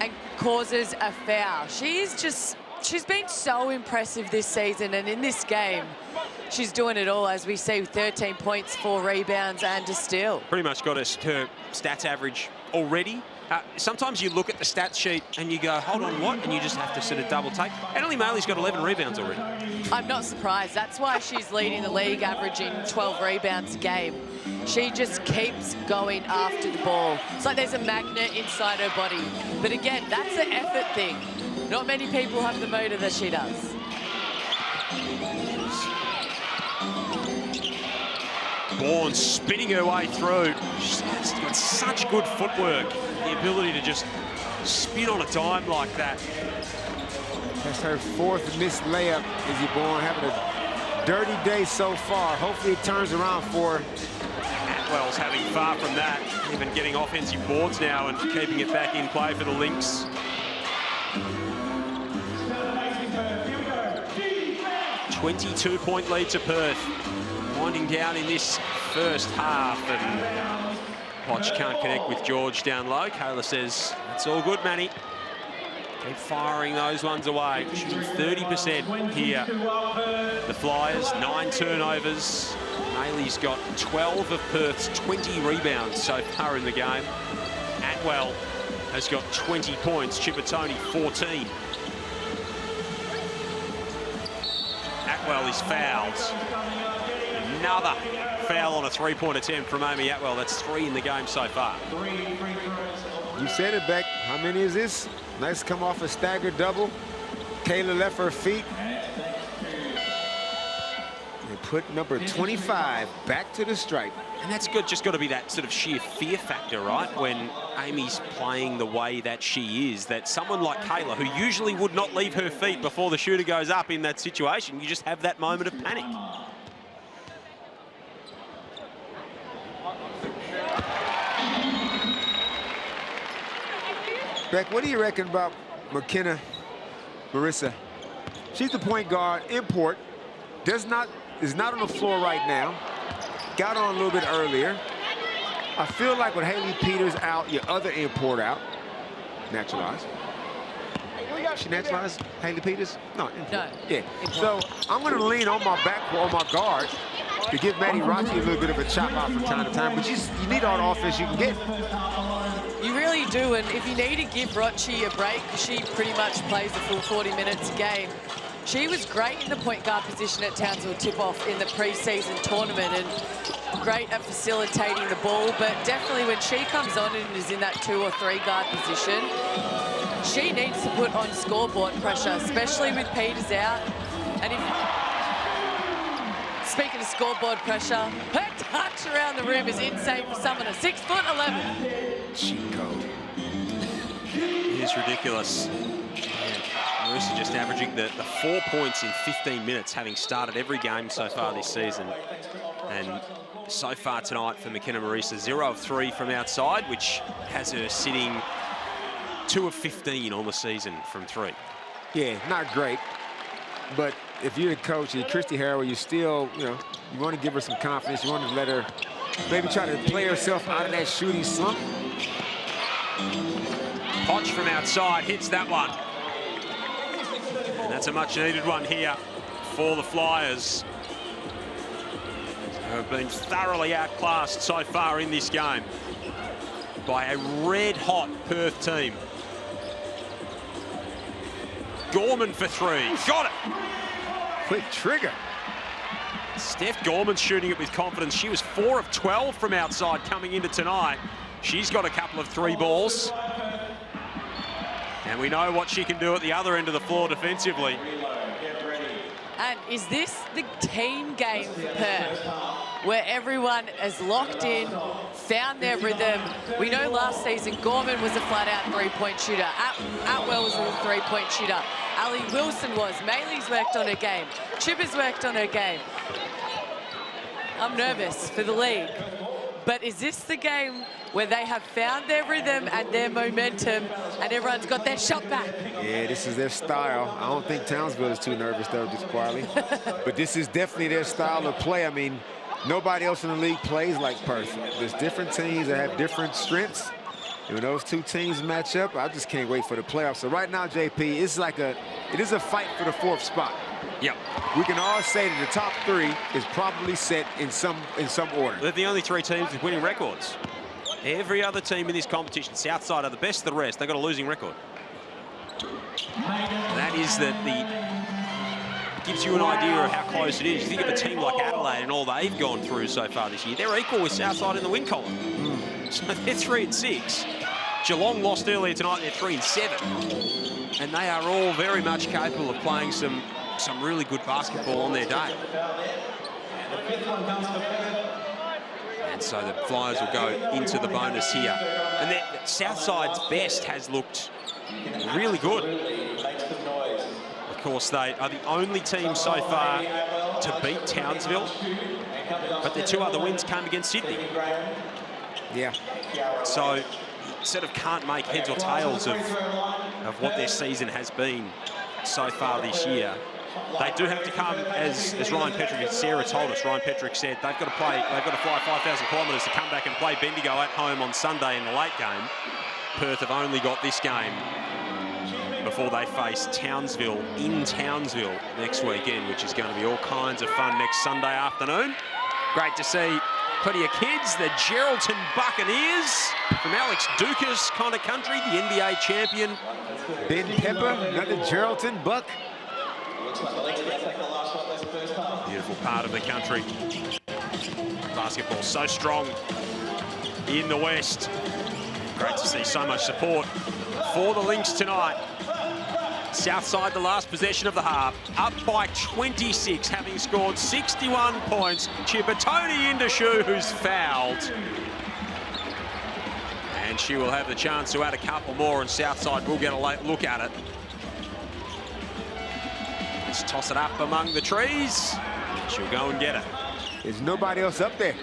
and causes a foul. She's been so impressive this season, and in this game, she's doing it all, as we see, 13 points, 4 rebounds, and a steal. Pretty much got her stats average already. Sometimes you look at the stats sheet and you go, hold on, what? And you just have to sort of double take. Annalie Maley's got 11 rebounds already. I'm not surprised. That's why she's leading the league, averaging 12 rebounds a game. She just keeps going after the ball. It's like there's a magnet inside her body. But again, that's an effort thing. Not many people have the motor that she does. Bourne spinning her way through. She's got such good footwork. The ability to just spin on a dime like that. That's her 4th missed layup. Izzy Bourne having a dirty day so far. Hopefully it turns around for her. Atwell's having far from that. Even getting offensive boards now and keeping it back in play for the Lynx. A 22-point lead to Perth. Winding down in this first half, and Potch can't connect with George down low. Kayla says, it's all good, Manny. Keep firing those ones away. Shooting 30% here. The Flyers, 9 turnovers. Maley's got 12 of Perth's 20 rebounds so far in the game. Atwell has got 20 points. Chippertoni, 14. Atwell is fouled. Another foul on a 3-point attempt from Amy Atwell. That's 3 in the game so far. You said it, Beck. How many is this? Nice come off a stagger double. Kayla left her feet. They put number 25 back to the stripe. And that's good. Just got to be that sort of sheer fear factor, right? When Amy's playing the way that she is, that someone like Kayla, who usually would not leave her feet before the shooter goes up in that situation, you just have that moment of panic. Beck, what do you reckon about McKenna Marissa? She's the point guard, import, is not on the floor right now. Got on a little bit earlier. I feel like with Haley Peters out, your other import out, naturalized. She naturalized Haley Peters? No, import. No. Yeah. So I'm going to lean on my on my guard to give Maddie Rochi a little bit of a chop out from time to time. But you need all the offense you can get. You really do, and if you need to give Rochi a break, she pretty much plays the full 40 minutes a game. She was great in the point guard position at Townsville Tip-Off in the pre-season tournament, and great at facilitating the ball, but definitely when she comes on and is in that 2 or 3 guard position, she needs to put on scoreboard pressure, especially with Peters out. And speaking of scoreboard pressure, her touch around the room is insane for someone at 6'11". Cheat code. It is ridiculous. Marissa just averaging the 4 points in 15 minutes, having started every game so far this season. And so far tonight for McKenna Marissa, 0 of 3 from outside, which has her sitting 2 of 15 on the season from 3. Yeah, not great. But if you're the coach, you're Christy Harrow, you still, you want to give her some confidence. You want to let her maybe try to play herself out of that shooting slump. Hodge from outside hits that one. And that's a much needed one here for the Flyers, who have been thoroughly outclassed so far in this game by a red-hot Perth team. Gorman for 3. Got it! Quick trigger. Steph Gorman's shooting it with confidence. She was 4 of 12 from outside coming into tonight. She's got a couple of 3 balls. And we know what she can do at the other end of the floor defensively. And is this the team game for Perth, where everyone is locked in, found their rhythm? We know last season Gorman was a flat-out three-point shooter. Atwell was a three-point shooter. Ali Wilson was. Maylee's worked on her game. Chipper's worked on her game. I'm nervous for the league. But is this the game where they have found their rhythm and their momentum and everyone's got their shot back? Yeah, this is their style. I don't think Townsville is too nervous, though, just quietly. But this is definitely their style of play. I mean, nobody else in the league plays like Perth. There's different teams that have different strengths. And when those two teams match up, I just can't wait for the playoffs. So right now, JP, it is a fight for the 4th spot. Yep. We can all say that the top 3 is probably set in some order. They're the only 3 teams with winning records. Every other team in this competition, Southside are the best of the rest. They've got a losing record. And that is gives you an idea of how close it is. You think of a team like Adelaide and all they've gone through so far this year. They're equal with Southside in the win column. So they're 3 and 6. Geelong lost earlier tonight. They're 3 and 7. And they are all very much capable of playing some really good basketball on their day. And so the Flyers will go into the bonus here. And Southside's best has looked really good. Of course, they are the only team so far to beat Townsville, but their 2 other wins came against Sydney. Yeah. So sort of can't make heads or tails of what their season has been so far this year. They do have to come, as Ryan Petrick and Sarah told us. Ryan Petrick said they've got to fly 5,000 kilometres to come back and play Bendigo at home on Sunday in the late game. Perth have only got this game before they face Townsville in Townsville next weekend, which is going to be all kinds of fun next Sunday afternoon. Great to see plenty of kids. The Geraldton Buccaneers from Alex Dukas kind of country, the NBA champion. Ben Pepper, another Geraldton Buck. Beautiful part of the country. Basketball so strong in the West. Great to see so much support for the Lynx tonight. Southside, the last possession of the half, up by 26, having scored 61 points. Chipper Tony Indashu, who's fouled. And she will have the chance to add a couple more, and Southside will get a late look at it. Let's toss it up among the trees. She'll go and get it. There's nobody else up there.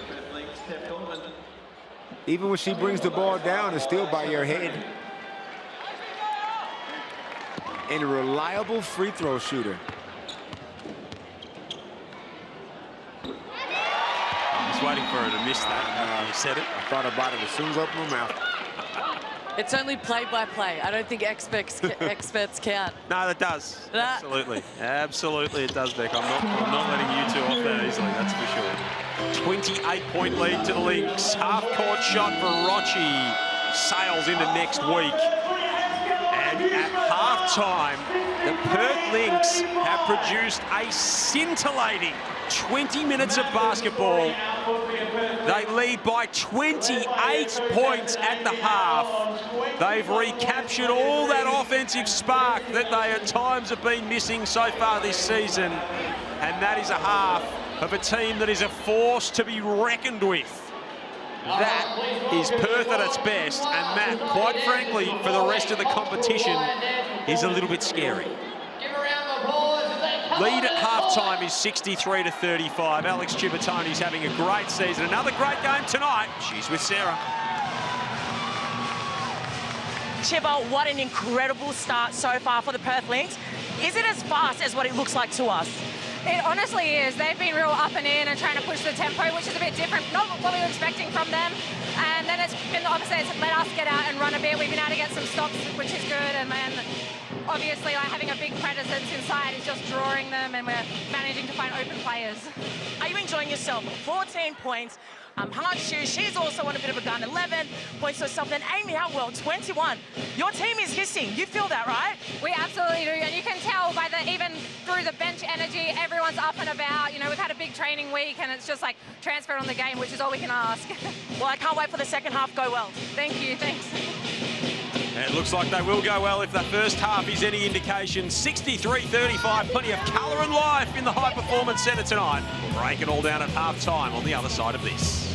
Even when she brings the ball down, it's still by your head. And a reliable free throw shooter. I was waiting for her to miss that. You said it. I thought about it as soon as I opened my mouth. It's only play-by-play. I don't think experts count. No, that does. Absolutely. Absolutely it does, Beck. I'm not letting you 2 off that easily, that's for sure. 28-point lead to the Lynx. Half-court shot for Rochi. Sails into next week. And at half-time, the Perth Lynx have produced a scintillating 20 minutes of basketball. They lead by 28 points at the half. They've recaptured all that offensive spark that they at times have been missing so far this season. And that is a half of a team that is a force to be reckoned with. That is Perth at its best, and Matt, quite frankly, for the rest of the competition, is a little bit scary. Lead at halftime is 63-35. Alex Chibatoni's having a great season. Another great game tonight. She's with Sarah. Chibba, what an incredible start so far for the Perth Lynx. Is it as fast as what it looks like to us? It honestly is. They've been real up and in and trying to push the tempo, which is a bit different, not what we were expecting from them. And then it's been the opposite. It's let us get out and run a bit. We've been able to get some stops, which is good. And then obviously, like, having a big presence inside is just drawing them, and we're managing to find open players. Are you enjoying yourself? 14 points. Hanshu, she's also on a bit of a gun, 11 points or something. Amy Outwell, 21. Your team is hissing. You feel that, right? We absolutely do, and you can tell by even through the bench energy, everyone's up and about. You know, we've had a big training week, and it's just like transferred on the game, which is all we can ask. Well, I can't wait for the second half. Go well. Thank you. Thanks. It looks like they will go well if the first half is any indication. 63-35, plenty of colour and life in the High Performance Centre tonight. We'll break it all down at half-time on the other side of this.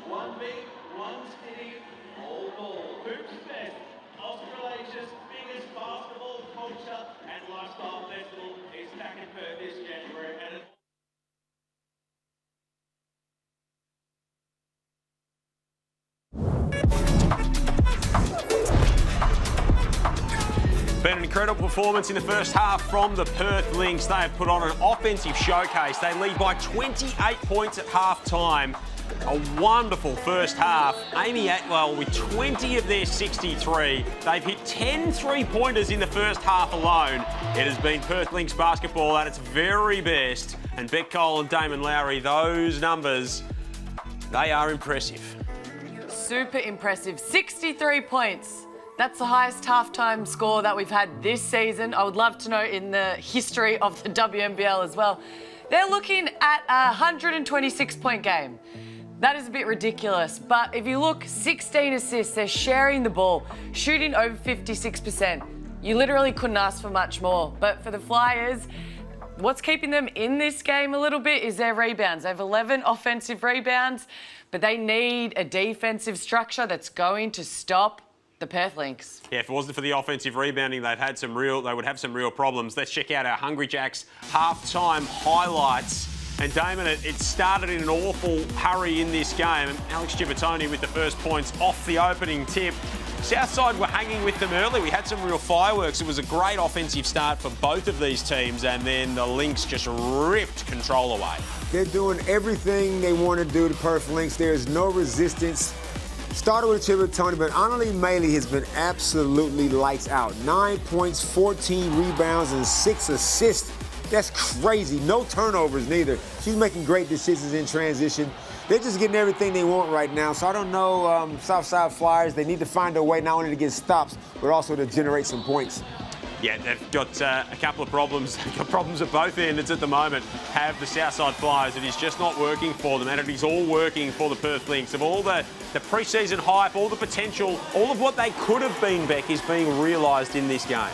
One big, one skinny, all ball. Hoops Fest, Australia's biggest basketball culture and lifestyle festival is back in Perth this January. And Been an incredible performance in the first half from the Perth Lynx. They have put on an offensive showcase. They lead by 28 points at half-time. a wonderful first half. Amy Atwell with 20 of their 63. They've hit 10 three-pointers in the first half alone. It has been Perth Lynx basketball at its very best. And Beck Cole and Damon Lowry, those numbers, they are impressive. Super impressive. 63 points. That's the highest halftime score that we've had this season. I would love to know in the history of the WNBL as well. They're looking at a 126-point game. That is a bit ridiculous, but if you look, 16 assists, they're sharing the ball, shooting over 56%. You literally couldn't ask for much more. But for the Flyers, what's keeping them in this game a little bit is their rebounds. They have 11 offensive rebounds, but they need a defensive structure that's going to stop the Perth Lynx. Yeah, if it wasn't for the offensive rebounding, they would have some real problems. Let's check out our Hungry Jacks halftime highlights. And Damon, it started in an awful hurry in this game. Alex Gibertoni with the first points off the opening tip. Southside were hanging with them early. We had some real fireworks. It was a great offensive start for both of these teams, and then the Lynx just ripped control away. They're doing everything they want to do to Perth Lynx. There's no resistance. Started with Gibertoni, but Annalie Maley has been absolutely lights out. 9 points, 14 rebounds, and 6 assists. That's crazy. No turnovers neither. She's making great decisions in transition. They're just getting everything they want right now. So I don't know, Southside Flyers, they need to find a way not only to get stops, but also to generate some points. Yeah, they've got a couple of problems. They've got problems at both ends at the moment, have the Southside Flyers. It is just not working for them, and it is all working for the Perth Lynx. Of all the pre-season hype, all the potential, all of what they could have been, Beck, is being realised in this game.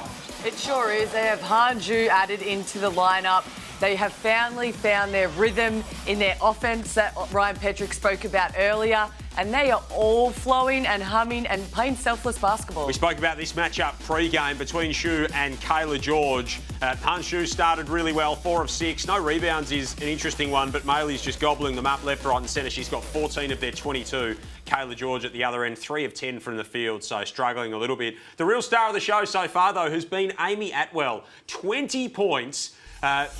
It sure is. They have Hanju added into the lineup. They have finally found their rhythm in their offense that Ryan Petrick spoke about earlier. And they are all flowing and humming and playing selfless basketball. We spoke about this matchup pre-game between Shu and Kayla George. Han Shu started really well, 4 of 6. No rebounds is an interesting one, but Maley's just gobbling them up left, right and centre. She's got 14 of their 22. Kayla George at the other end, 3 of 10 from the field, so struggling a little bit. The real star of the show so far, though, has been Amy Atwell. 20 points.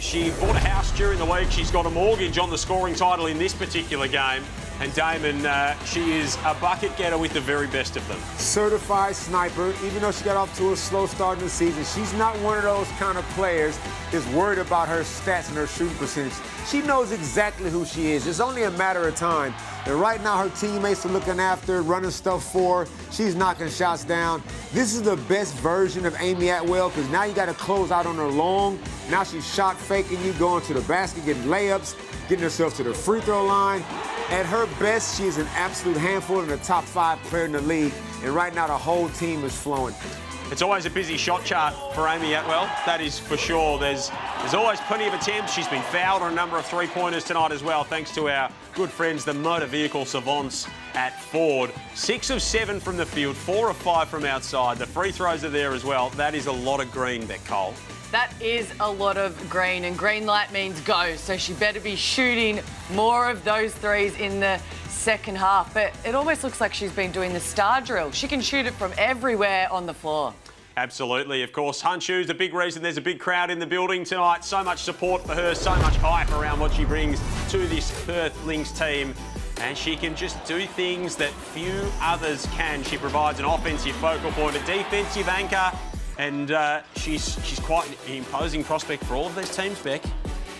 She bought a house during the week. She's got a mortgage on the scoring title in this particular game. And Damon, she is a bucket getter with the very best of them. Certified sniper, even though she got off to a slow start in the season, she's not one of those kind of players that's worried about her stats and her shooting percentage. She knows exactly who she is. It's only a matter of time. And right now, her teammates are looking after her, running stuff for her. She's knocking shots down. This is the best version of Amy Atwell because now you got to close out on her long. Now she's shot faking you, going to the basket, getting layups, getting herself to the free throw line. At her best, she is an absolute handful and a top 5 player in the league. And right now, the whole team is flowing. It's always a busy shot chart for Amy Atwell, that is for sure. There's always plenty of attempts. She's been fouled on a number of three-pointers tonight as well, thanks to our good friends, the motor vehicle savants at Ford. 6 of 7 from the field, 4 of 5 from outside. The free throws are there as well. That is a lot of green, Beck Cole. That is a lot of green, and green light means go, so she better be shooting more of those threes in the second half. But it almost looks like she's been doing the star drill. She can shoot it from everywhere on the floor. Absolutely. Of course, Hanshu's the big reason there's a big crowd in the building tonight. So much support for her, so much hype around what she brings to this Perth Lynx team. And she can just do things that few others can. She provides an offensive focal point, a defensive anchor, and she's quite an imposing prospect for all of these teams, Beck.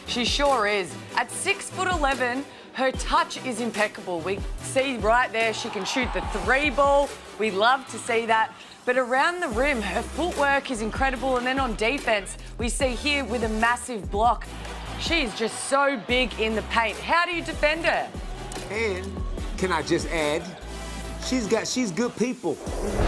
She sure is. At 6'11", her touch is impeccable. We see right there she can shoot the 3 ball. We love to see that. But around the rim, her footwork is incredible. And then on defense, we see here with a massive block. She is just so big in the paint. How do you defend her? And can I just add, she's good people.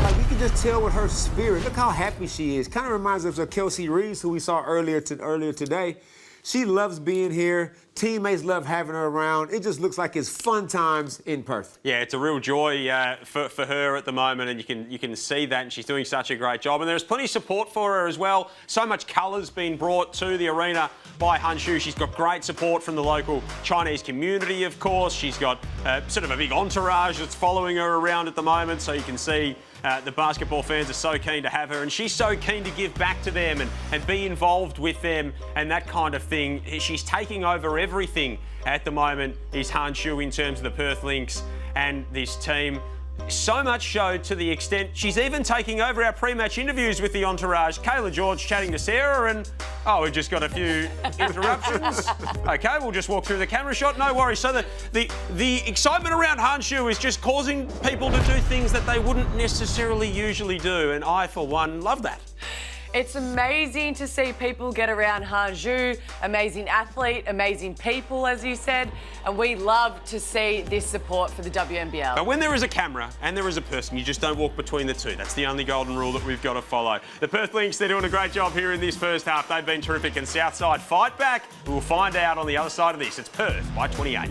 Like, you can just tell with her spirit. Look how happy she is. Kind of reminds us of Kelsey Reeves, who we saw earlier today. She loves being here. Teammates love having her around. It just looks like it's fun times in Perth. Yeah, it's a real joy for her at the moment, and you can see that, and she's doing such a great job. And there's plenty of support for her as well. So much colour's been brought to the arena by Hanshu. She's got great support from the local Chinese community, of course. She's got sort of a big entourage that's following her around at the moment, so you can see the basketball fans are so keen to have her, and she's so keen to give back to them and be involved with them and that kind of thing. She's taking over everything at the moment is Hanshu in terms of the Perth Lynx and this team. So much so to the extent she's even taking over our pre-match interviews with the entourage. Kayla George chatting to Sarah and, oh, we've just got a few interruptions. Okay, we'll just walk through the camera shot. No worries. So the excitement around Hanshu is just causing people to do things that they wouldn't necessarily usually do. And I, for one, love that. It's amazing to see people get around Hanshu, amazing athlete, amazing people, as you said, and we love to see this support for the WNBL. But when there is a camera and there is a person, you just don't walk between the two. That's the only golden rule that we've got to follow. The Perth Lynx, they're doing a great job here in this first half. They've been terrific, and Southside fight back. We'll find out on the other side of this. It's Perth by 28.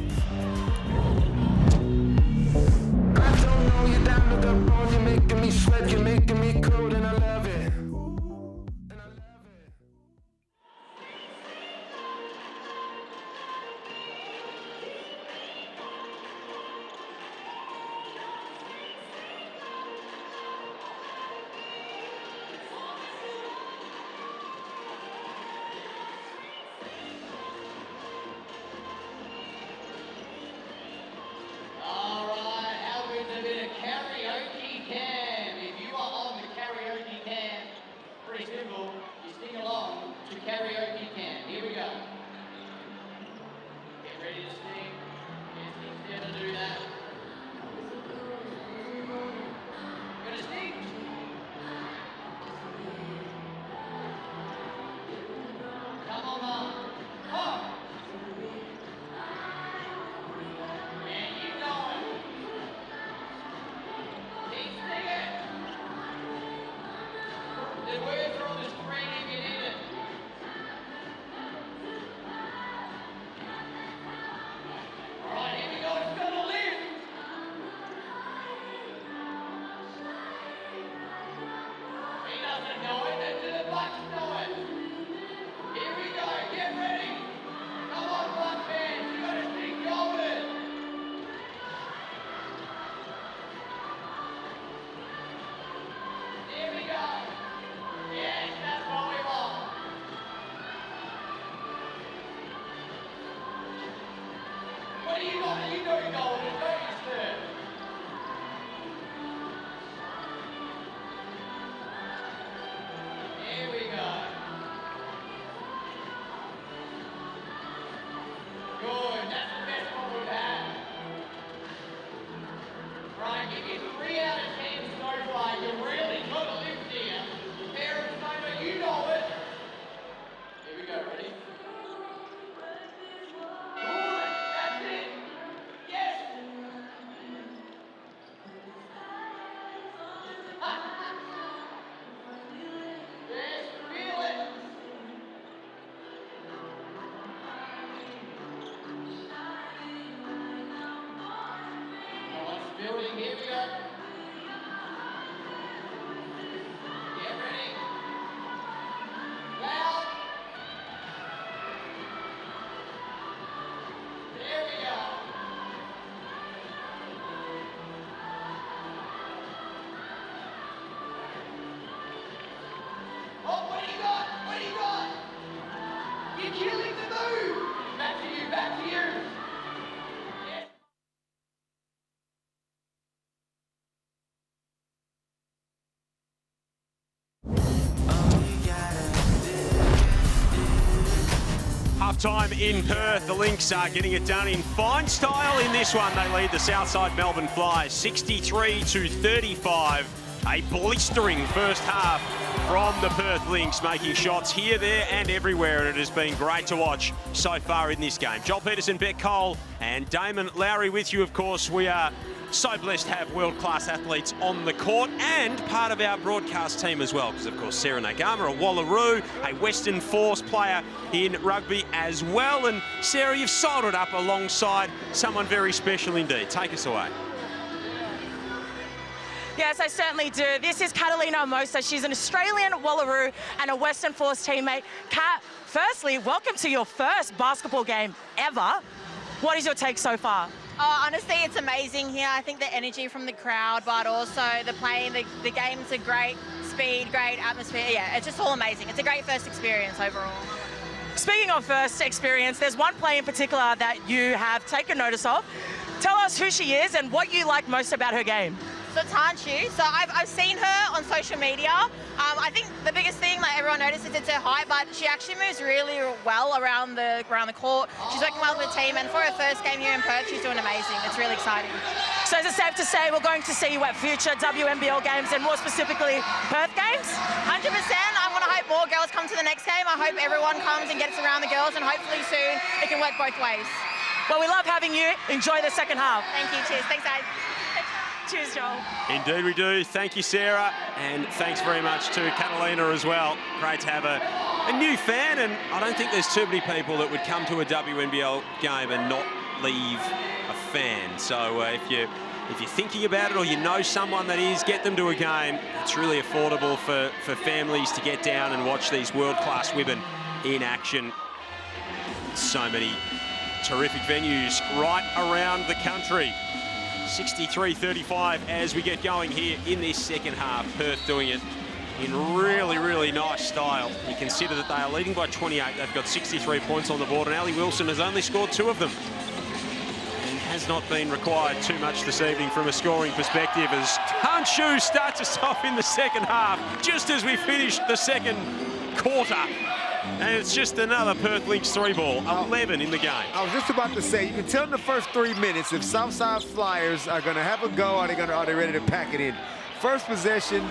Half-time in Perth. The Lynx are getting it done in fine style in this one. They lead the Southside Melbourne Flies 63-35. A blistering first half from the Perth Lynx, making shots here, there and everywhere, and it has been great to watch so far in this game. Joel Peterson, Beck Cole and Damon Lowry with you, of course. We are so blessed to have world-class athletes on the court and part of our broadcast team as well, because of course Sarah Nagama, a Wallaroo, a Western Force player in rugby as well. And Sarah, you've soldered up alongside someone very special indeed. Take us away. Yes, I certainly do. This is Catalina Mosa. She's an Australian Wallaroo and a Western Force teammate. Kat, firstly, welcome to your first basketball game ever. What is your take so far? Oh, honestly, it's amazing here. I think the energy from the crowd, but also the playing, the games are great, speed, great atmosphere. Yeah, it's just all amazing. It's a great first experience overall. Speaking of first experience, there's one play in particular that you have taken notice of. Tell us who she is and what you like most about her game. So it's Hanshu. So I've seen her on social media. I think the biggest thing like everyone notices it's her height, but she actually moves really well around the court. She's working well with the team, and for her first game here in Perth, she's doing amazing. It's really exciting. So is it safe to say we're going to see you at future WNBL games and more specifically Perth games? 100%. I'm going to hope more girls come to the next game. I hope everyone comes and gets around the girls, and hopefully soon it can work both ways. Well, we love having you. Enjoy the second half. Thank you. Cheers. Thanks, guys. Cheers, Joel. Indeed we do. Thank you, Sarah. And thanks very much to Catalina as well. Great to have a new fan, and I don't think there's too many people that would come to a WNBL game and not leave a fan. So if you're thinking about it or you know someone that is, get them to a game. It's really affordable for families to get down and watch these world-class women in action. So many terrific venues right around the country. 63-35 as we get going here in this second half. Perth doing it in really, really nice style. You consider that they are leading by 28. They've got 63 points on the board, and Ali Wilson has only scored 2 of them. And has not been required too much this evening from a scoring perspective as Hanshu starts us off in the second half, just as we finish the second quarter. And it's just another Perth Lynx 3-ball, 11 in the game. I was just about to say, you can tell in the first 3 minutes if Southside Flyers are going to have a go, are they ready to pack it in? First possession,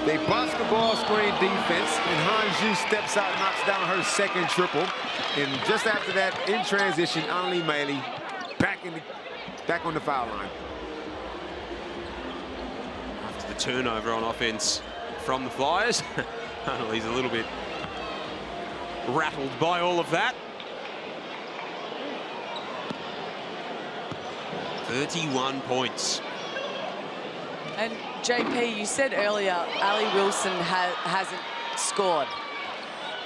they basketball screen defense, and Hanshu steps out, knocks down her second triple. And just after that, in transition, Annalie Maley back on the foul line. After the turnover on offense from the Flyers, Annalie's a little bit rattled by all of that. 31 points. And JP, you said earlier Ali Wilson hasn't scored.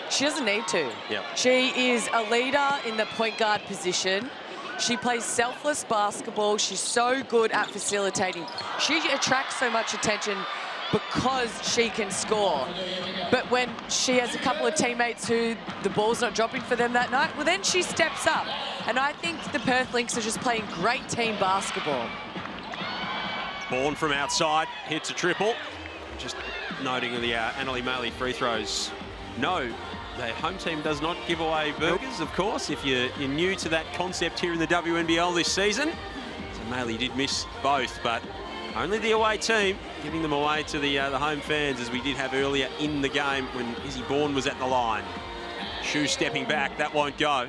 She doesn't need to. Yep. She is a leader in the point guard position. She plays selfless basketball. She's so good at facilitating. She attracts so much attention because she can score. But when she has a couple of teammates who the ball's not dropping for them that night, well, then she steps up. And I think the Perth Lynx are just playing great team basketball. Bourne from outside, hits a triple. Just noting the Annalie Maley free throws. No, the home team does not give away burgers, of course, if you're new to that concept here in the WNBL this season. So Maley did miss both, but only the away team giving them away to the home fans, as we did have earlier in the game when Izzy Bourne was at the line. Shoe stepping back, that won't go.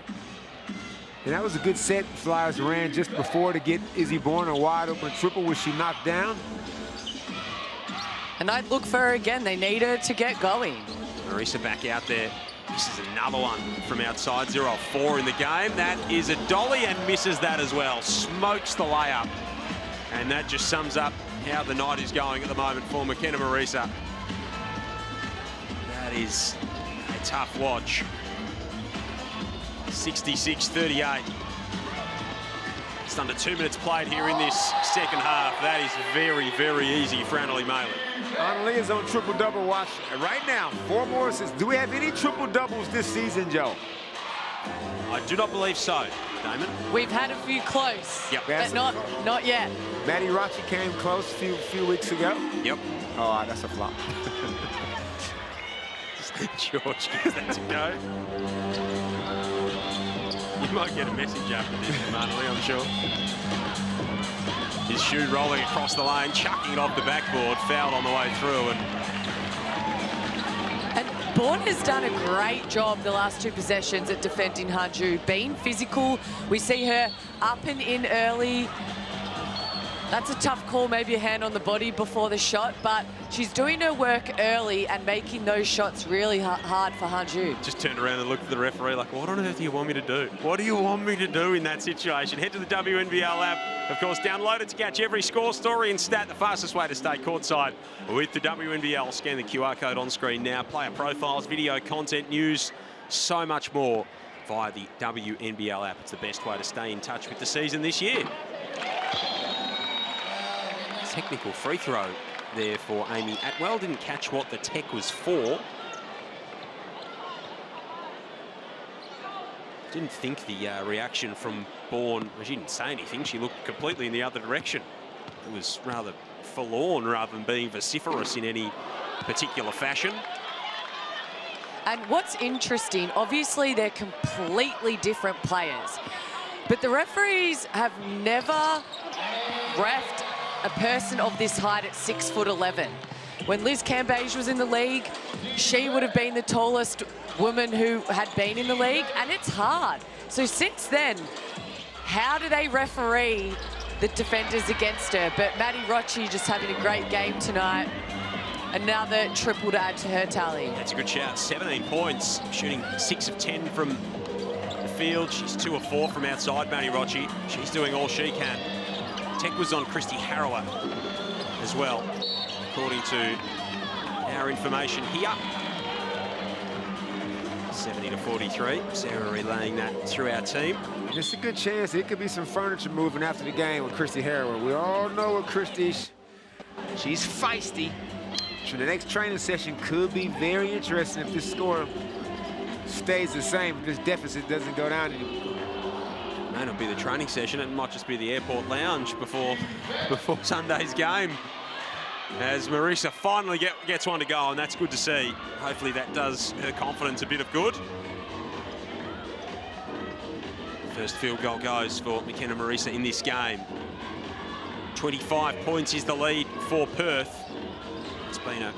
And that was a good set Flyers ran just before to get Izzy Bourne a wide open triple, which she knocked down. And I'd look for her again. They need her to get going. Marisa back out there. This is another one from outside, 0 of 4 in the game. That is a dolly and misses that as well. Smokes the layup. And that just sums up how the night is going at the moment for McKenna Marisa. That is a tough watch. 66-38. Just under 2 minutes played here in this second half. That is very, very easy for Annalie Maley. Annalie is on triple-double watch right now. 4 more assists. Do we have any triple-doubles this season, Joe? I do not believe so, Damon. We've had a few close, yep. But not yet. Maddie Rachi came close a few weeks ago. Yep. Oh, that's a flop. George gives that to go. You might get a message after this from Annalie, I'm sure. His shoe rolling across the lane, chucking it off the backboard, fouled on the way through. And Bourne has done a great job the last 2 possessions at defending Hanshu. Being physical, we see her up and in early. That's a tough call, maybe a hand on the body before the shot, but she's doing her work early and making those shots really hard for Hanshu. Just turned around and looked at the referee like, what on earth do you want me to do? What do you want me to do in that situation? Head to the WNBL app. Of course, download it to catch every score, story and stat. The fastest way to stay courtside with the WNBL. Scan the QR code on screen now. Player profiles, video content, news, so much more via the WNBL app. It's the best way to stay in touch with the season this year. Technical free throw there for Amy Atwell. Didn't catch what the tech was for. Didn't think the reaction from Bourne, well, she didn't say anything. She looked completely in the other direction. It was rather forlorn rather than being vociferous in any particular fashion. And what's interesting, obviously they're completely different players, but the referees have never reffed a person of this height at 6'11". When Liz Cambage was in the league, she would have been the tallest woman who had been in the league, and it's hard. So since then, how do they referee the defenders against her? But Maddie Rocci just having a great game tonight. Another triple to add to her tally. That's a good shout. 17 points, shooting 6 of 10 from the field. She's 2 of 4 from outside, Maddie Rocci. She's doing all she can. Tech was on Christy Harrower as well, according to our information here. 70-43. Sarah relaying that through our team. It's a good chance it could be some furniture moving after the game with Christy Harrower. We all know what Christy, she's feisty. So the next training session could be very interesting if this score stays the same, if this deficit doesn't go down anymore. May not be the training session, it might just be the airport lounge before Sunday's game. As Marisa finally gets one to go, and that's good to see. Hopefully that does her confidence a bit of good. First field goal goes for McKenna Marisa in this game. 25 points is the lead for Perth. It's been a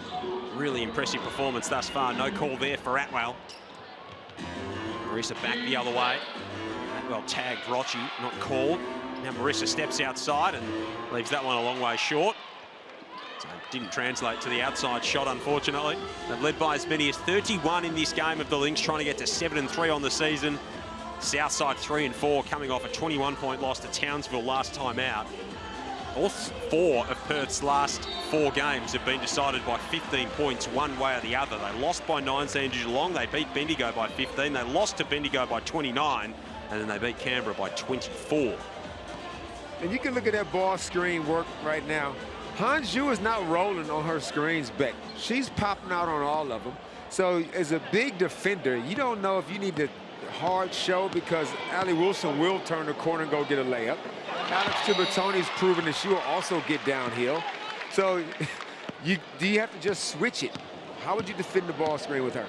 really impressive performance thus far. No call there for Atwell. Marisa back the other way. Atwell tagged Rocci, not called. Now Marisa steps outside and leaves that one a long way short. So it didn't translate to the outside shot, unfortunately. They've led by as many as 31 in this game of the Lynx, trying to get to 7-3 on the season. Southside 3-4, coming off a 21-point loss to Townsville last time out. All 4 of Perth's last 4 games have been decided by 15 points one way or the other. They lost by 19 to Geelong, they beat Bendigo by 15, they lost to Bendigo by 29, and then they beat Canberra by 24. And you can look at that ball screen work right now. Hanju is not rolling on her screens, Beck. She's popping out on all of them. So as a big defender, you don't know if you need to hard show, because Allie Wilson will turn the corner and go get a layup. Alex Tibertoni's proven that she will also get downhill. So do you have to just switch it? How would you defend the ball screen with her?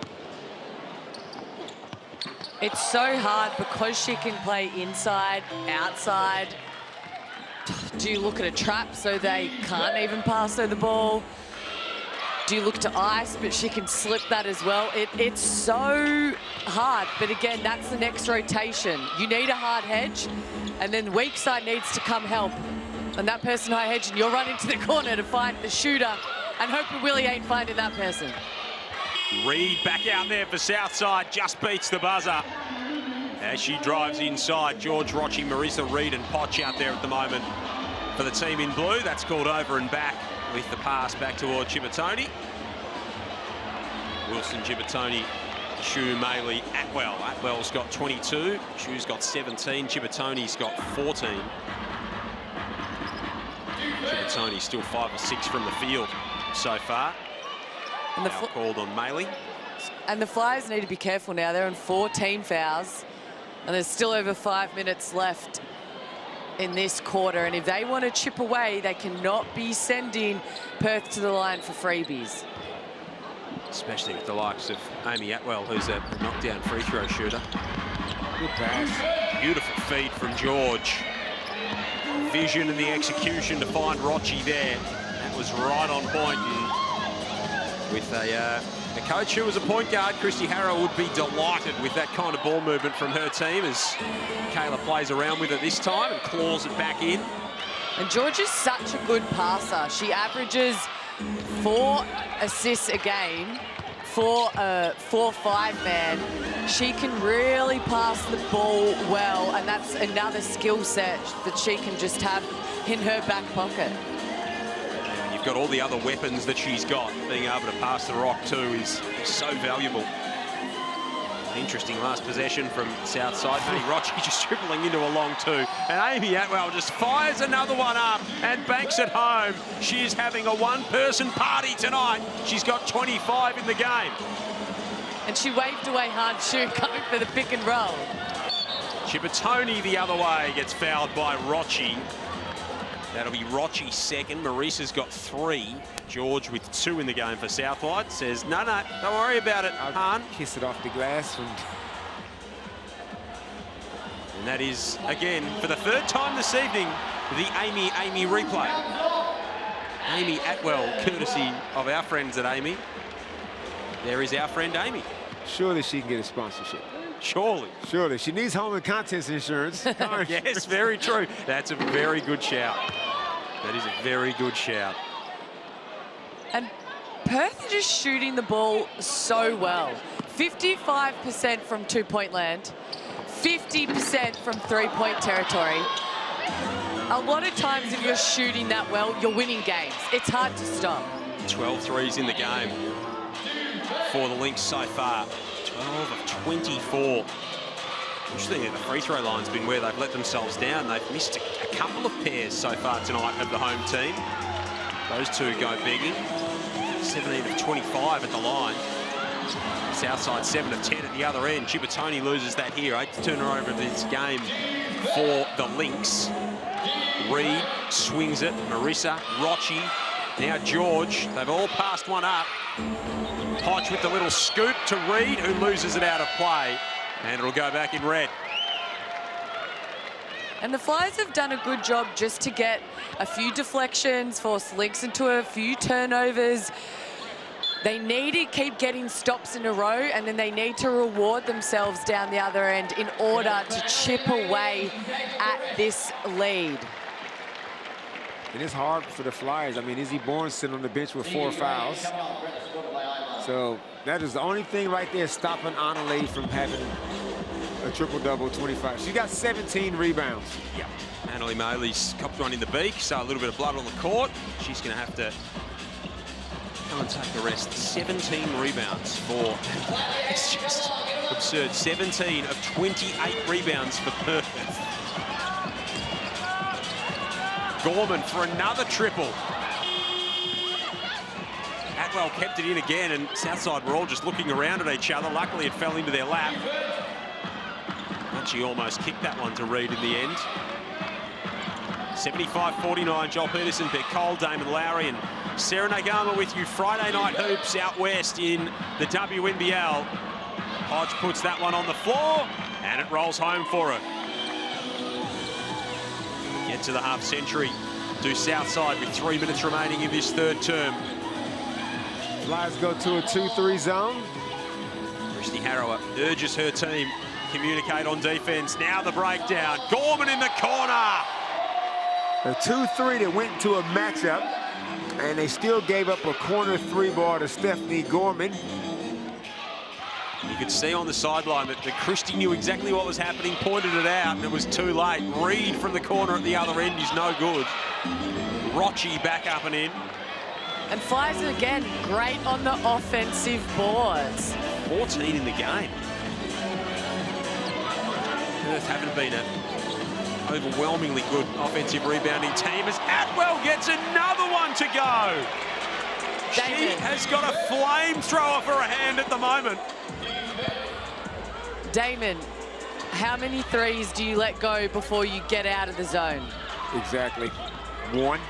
It's so hard because she can play inside, outside. Do you look at a trap so they can't even pass her the ball? Do you look to ice, but she can slip that as well? It's so hard, but again, that's the next rotation. You need a hard hedge, and then weak side needs to come help. And that person high hedge, and you're running to the corner to find the shooter, and hoping Willie ain't finding that person. Reed back out there for Southside, just beats the buzzer. As she drives inside, George Rocci, Marisa Reed and Potch out there at the moment for the team in blue. That's called over and back with the pass back toward Cibertoni. Wilson, Cibertoni, Shu, Maley, Atwell. Atwell's got 22, Shu's got 17, Cibertoni's got 14. Cibertoni's still 5 or 6 from the field so far. And the foul called on Maley. And the Flyers need to be careful now. They're on 14 fouls, and there's still over 5 minutes left in this quarter. And if they want to chip away, they cannot be sending Perth to the line for freebies. Especially with the likes of Amy Atwell, who's a knockdown free throw shooter. Good pass. Beautiful feed from George. Vision and the execution to find Rocci there. That was right on point. And with a coach who was a point guard, Christy Harrow, would be delighted with that kind of ball movement from her team as Kayla plays around with it this time and claws it back in. And George is such a good passer. She averages 4 assists a game for a 4-5 man. She can really pass the ball well, and that's another skill set that she can just have in her back pocket. And you've got all the other weapons that she's got. Being able to pass the rock too is so valuable. Interesting last possession from Southside. Maddie Rocci just dribbling into a long 2. And Amy Atwell just fires another one up and banks it home. She is having a one-person party tonight. She's got 25 in the game. And she waved away hard shoot coming for the pick and roll. Chibitoni the other way gets fouled by Rochi. That'll be Rochi second. Marissa's got 3. George with 2 in the game for Southside says, no, don't worry about it, Han. Kiss it off the glass. And that is, again, for the 3rd time this evening, the Amy replay. Amy Atwell, courtesy of our friends at Amy. There is our friend Amy. Surely she can get a sponsorship. Surely. Surely. She needs home and contents insurance. Yes, very true. That's a very good shout. That is a very good shout. And Perth are just shooting the ball so well. 55% from two-point land, 50% from three-point territory. A lot of times if you're shooting that well, you're winning games. It's hard to stop. 12 threes in the game for the Lynx so far. 12 of 24. Interesting that the free throw line's been where they've let themselves down. They've missed a couple of pairs so far tonight of the home team. Those two go begging. 17 of 25 at the line. Southside 7 of 10 at the other end. Chibitoni loses that here. 8th turnover of this game for the Lynx. Reed swings it. Marissa, Rochi, now George. They've all passed one up. Hodge with the little scoop to Reed, who loses it out of play. And it'll go back in red. And the Flyers have done a good job just to get a few deflections, force Lynx into a few turnovers. They need to keep getting stops in a row, and then they need to reward themselves down the other end in order to chip away at this lead. And it's hard for the Flyers. I mean, Izzy Bourne sitting on the bench with 4 fouls. So that is the only thing right there stopping Annalee from having a triple-double, 25. She got 17 rebounds. Yep. Annalee Maley's copped one in the beak, so a little bit of blood on the court. She's going to have to come and take the rest. 17 rebounds for... It's just absurd. 17 of 28 rebounds for Perth. Gorman for another triple. Atwell kept it in again, and Southside were all just looking around at each other. Luckily, it fell into their lap. But she almost kicked that one to Reed in the end. 75-49, Joel Peterson, Beck Cole, Damon Lowry, and Sarah Nagama with you. Friday night hoops out west in the WNBL. Hodge puts that one on the floor, and it rolls home for her. Get to the half century. Do Southside with 3 minutes remaining in this 3rd term. Flyers go to a 2-3 zone. Christy Harrower urges her team communicate on defense. Now the breakdown. Gorman in the corner. A 2-3 that went to a matchup, and they still gave up a corner 3-ball to Stephanie Gorman. You could see on the sideline that Christie knew exactly what was happening, pointed it out, and it was too late. Reed from the corner at the other end is no good. Rochi back up and in. And Flyers again, great on the offensive boards. 14 in the game. Perth haven't been an overwhelmingly good offensive rebounding team as Atwell gets another one to go. She has got a flamethrower for a hand at the moment. Damon, how many threes do you let go before you get out of the zone? Exactly. 1.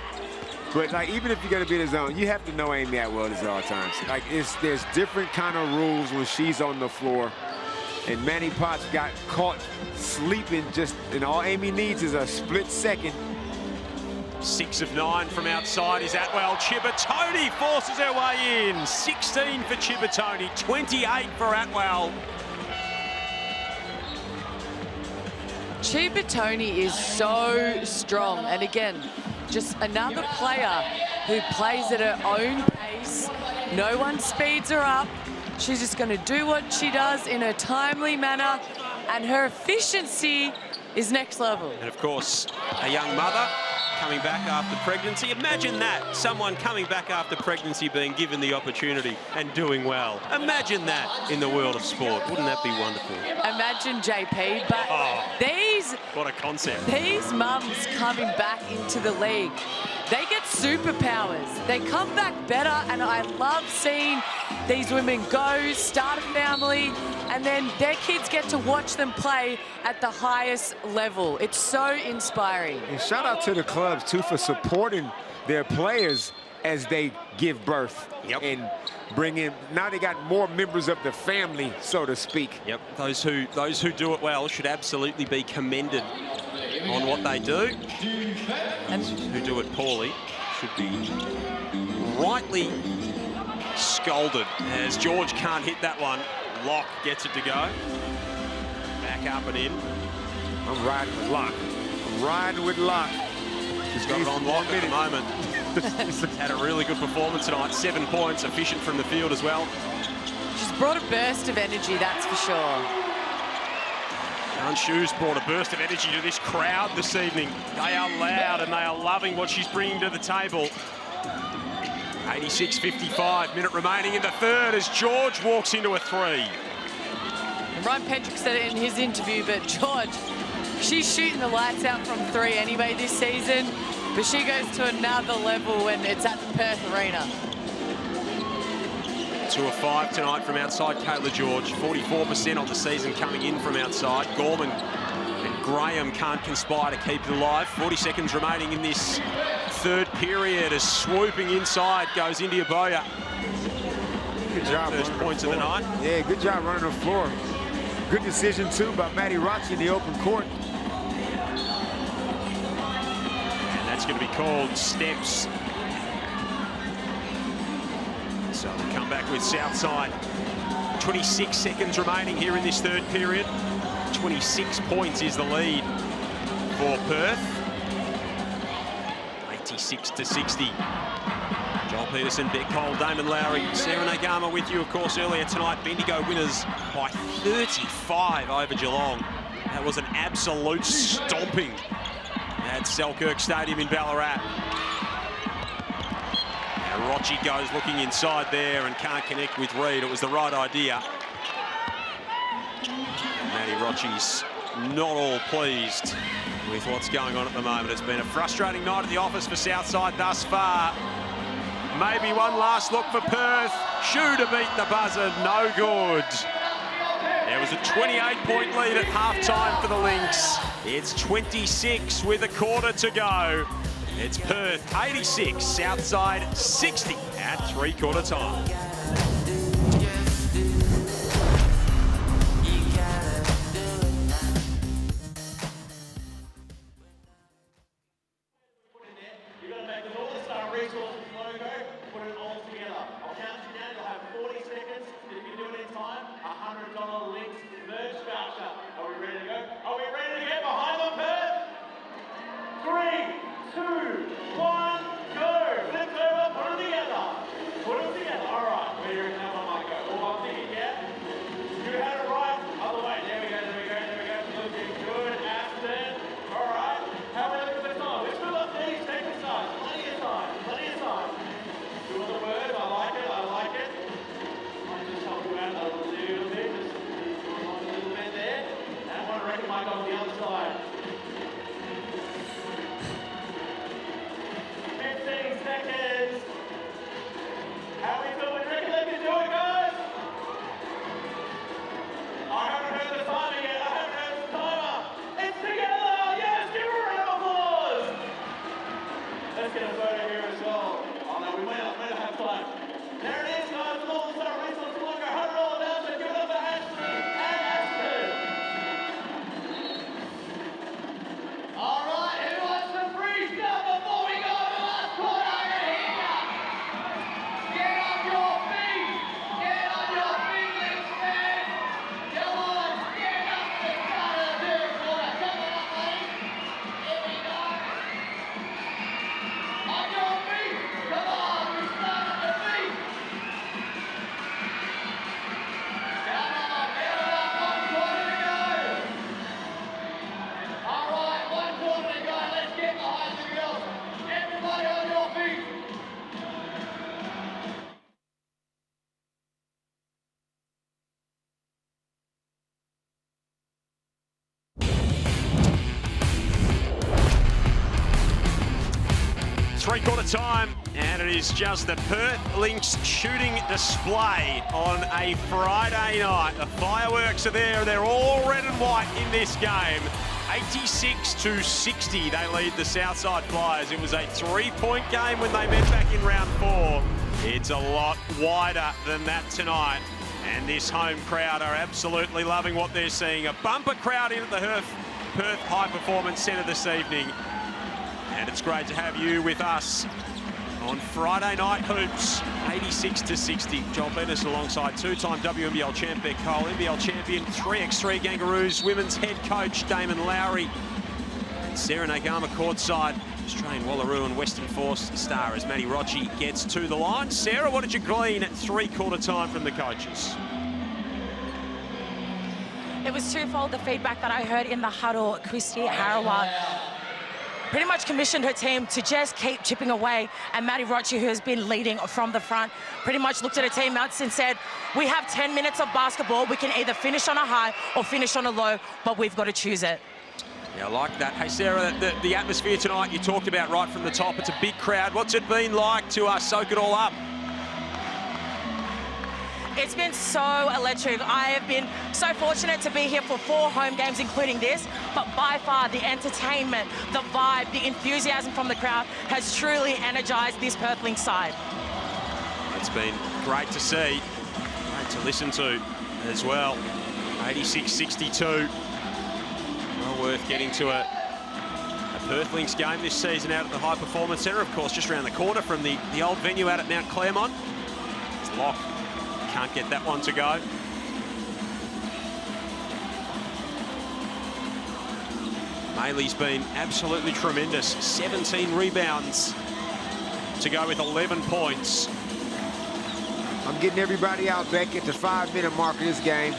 But like, even if you're gonna be in the zone, you have to know Amy Atwell at all times. Like, there's different kind of rules when she's on the floor. And Manny Potts got caught sleeping and all Amy needs is a split second. 6 of 9 from outside is Atwell. Chibitoni forces her way in. 16 for Chibitoni, 28 for Atwell. Chibitoni is so strong, and again, just another player who plays at her own pace. No one speeds her up. She's just going to do what she does in a timely manner, and her efficiency is next level. And of course, a young mother coming back after pregnancy. Imagine that, someone coming back after pregnancy being given the opportunity and doing well. Imagine that in the world of sport. Wouldn't that be wonderful? Imagine JP, but what a concept. These mums coming back into the league, they get superpowers. They come back better, and I love seeing these women go, start a family, and then their kids get to watch them play at the highest level. It's so inspiring. And shout out to the clubs, too, for supporting their players as they give birth. Yep. And bring in, now they got more members of the family, so to speak. Yep, those who do it well should absolutely be commended on what they do. And who do it poorly should be rightly scolded, as George can't hit that one. Locke gets it to go. Back up and in. I'm riding with Locke. I'm riding with Locke. He's got it on lock at the moment. He's had a really good performance tonight. 7 points, efficient from the field as well. She's brought a burst of energy, that's for sure. Shu's brought a burst of energy to this crowd this evening. They are loud and they are loving what she's bringing to the table. 86:55, minute remaining in the third as George walks into a three. And Ryan Pendrick said it in his interview, but George, she's shooting the lights out from three anyway this season, but she goes to another level when it's at the Perth Arena. 2 of 5 tonight from outside Kayla George. 44% on the season coming in from outside. Gorman and Graham can't conspire to keep it alive. 40 seconds remaining in this third period as swooping inside goes India Boya. Good job. First points of the night. Yeah, good job running the floor. Good decision, too, by Maddie Rocci in the open court. And that's going to be called steps. So we'll come back with Southside. 26 seconds remaining here in this third period. 26 points is the lead for Perth. 86-60. Joel Peterson, Beck Cole, Damon Lowry, Sarah Nagama with you, of course, earlier tonight. Bendigo winners by 35 over Geelong. That was an absolute stomping at Selkirk Stadium in Ballarat. Now Rocci goes looking inside there and can't connect with Reid. It was the right idea. Maddie Rocci's not all pleased with what's going on at the moment. It's been a frustrating night at the office for Southside thus far. Maybe one last look for Perth. Shu to beat the buzzer, no good. There was a 28-point lead at halftime for the Lynx. It's 26 with a quarter to go. It's Perth 86, Southside 60 at three-quarter time. Three-quarter time And it is just the Perth Lynx shooting display on a Friday night. The fireworks are there. They're all red and white in this game. 86-60, they lead the Southside Flyers. It was a 3-point game when they met back in round 4. It's a lot wider than that tonight. And this home crowd are absolutely loving what they're seeing. A bumper crowd in at the Perth High Performance Centre this evening. And it's great to have you with us on Friday Night Hoops, 86-60. Joel Bennis alongside two-time WNBL champ Beck Cole, NBL champion 3x3 Kangaroos women's head coach Damon Lowry, and Sarah Nagama courtside. Australian Wallaroo and Western Force star as Maddie Rocci gets to the line. Sarah, what did you glean at three-quarter time from the coaches? It was twofold, the feedback that I heard in the huddle. Christy Harawa pretty much commissioned her team to just keep chipping away, and Maddie Rocci, who has been leading from the front, pretty much looked at her teammates and said, we have 10 minutes of basketball. We can either finish on a high or finish on a low, but we've got to choose it. Yeah, I like that. Hey, Sarah, the atmosphere tonight you talked about right from the top. It's a big crowd. What's it been like to soak it all up? It's been so electric. I have been so fortunate to be here for 4 home games, including this, but by far the entertainment, the vibe, the enthusiasm from the crowd has truly energized this Perth Lynx side. It's been great to see, great to listen to as well. 86-62. Well worth getting to a Perth Lynx game this season out at the High Performance Centre, of course, just around the corner from the old venue out at Mount Claremont. It's locked. Can't get that one to go. Maylee's been absolutely tremendous. 17 rebounds to go with 11 points. I'm getting everybody out back at the 5-minute mark of this game.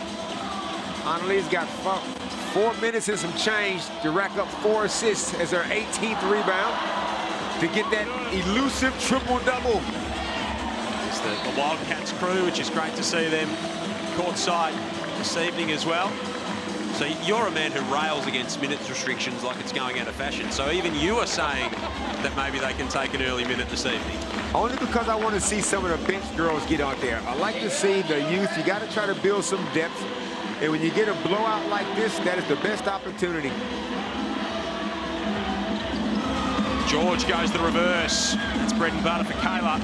Annalee's got 4 minutes and some change to rack up 4 assists as her 18th rebound to get that elusive triple-double. The Wildcats crew, which is great to see them courtside this evening as well. So you're a man who rails against minutes restrictions like it's going out of fashion. So even you are saying that maybe they can take an early minute this evening. Only because I want to see some of the bench girls get out there. I like to see the youth. You got to try to build some depth. And when you get a blowout like this, that is the best opportunity. George goes the reverse. That's bread and butter for Kayla.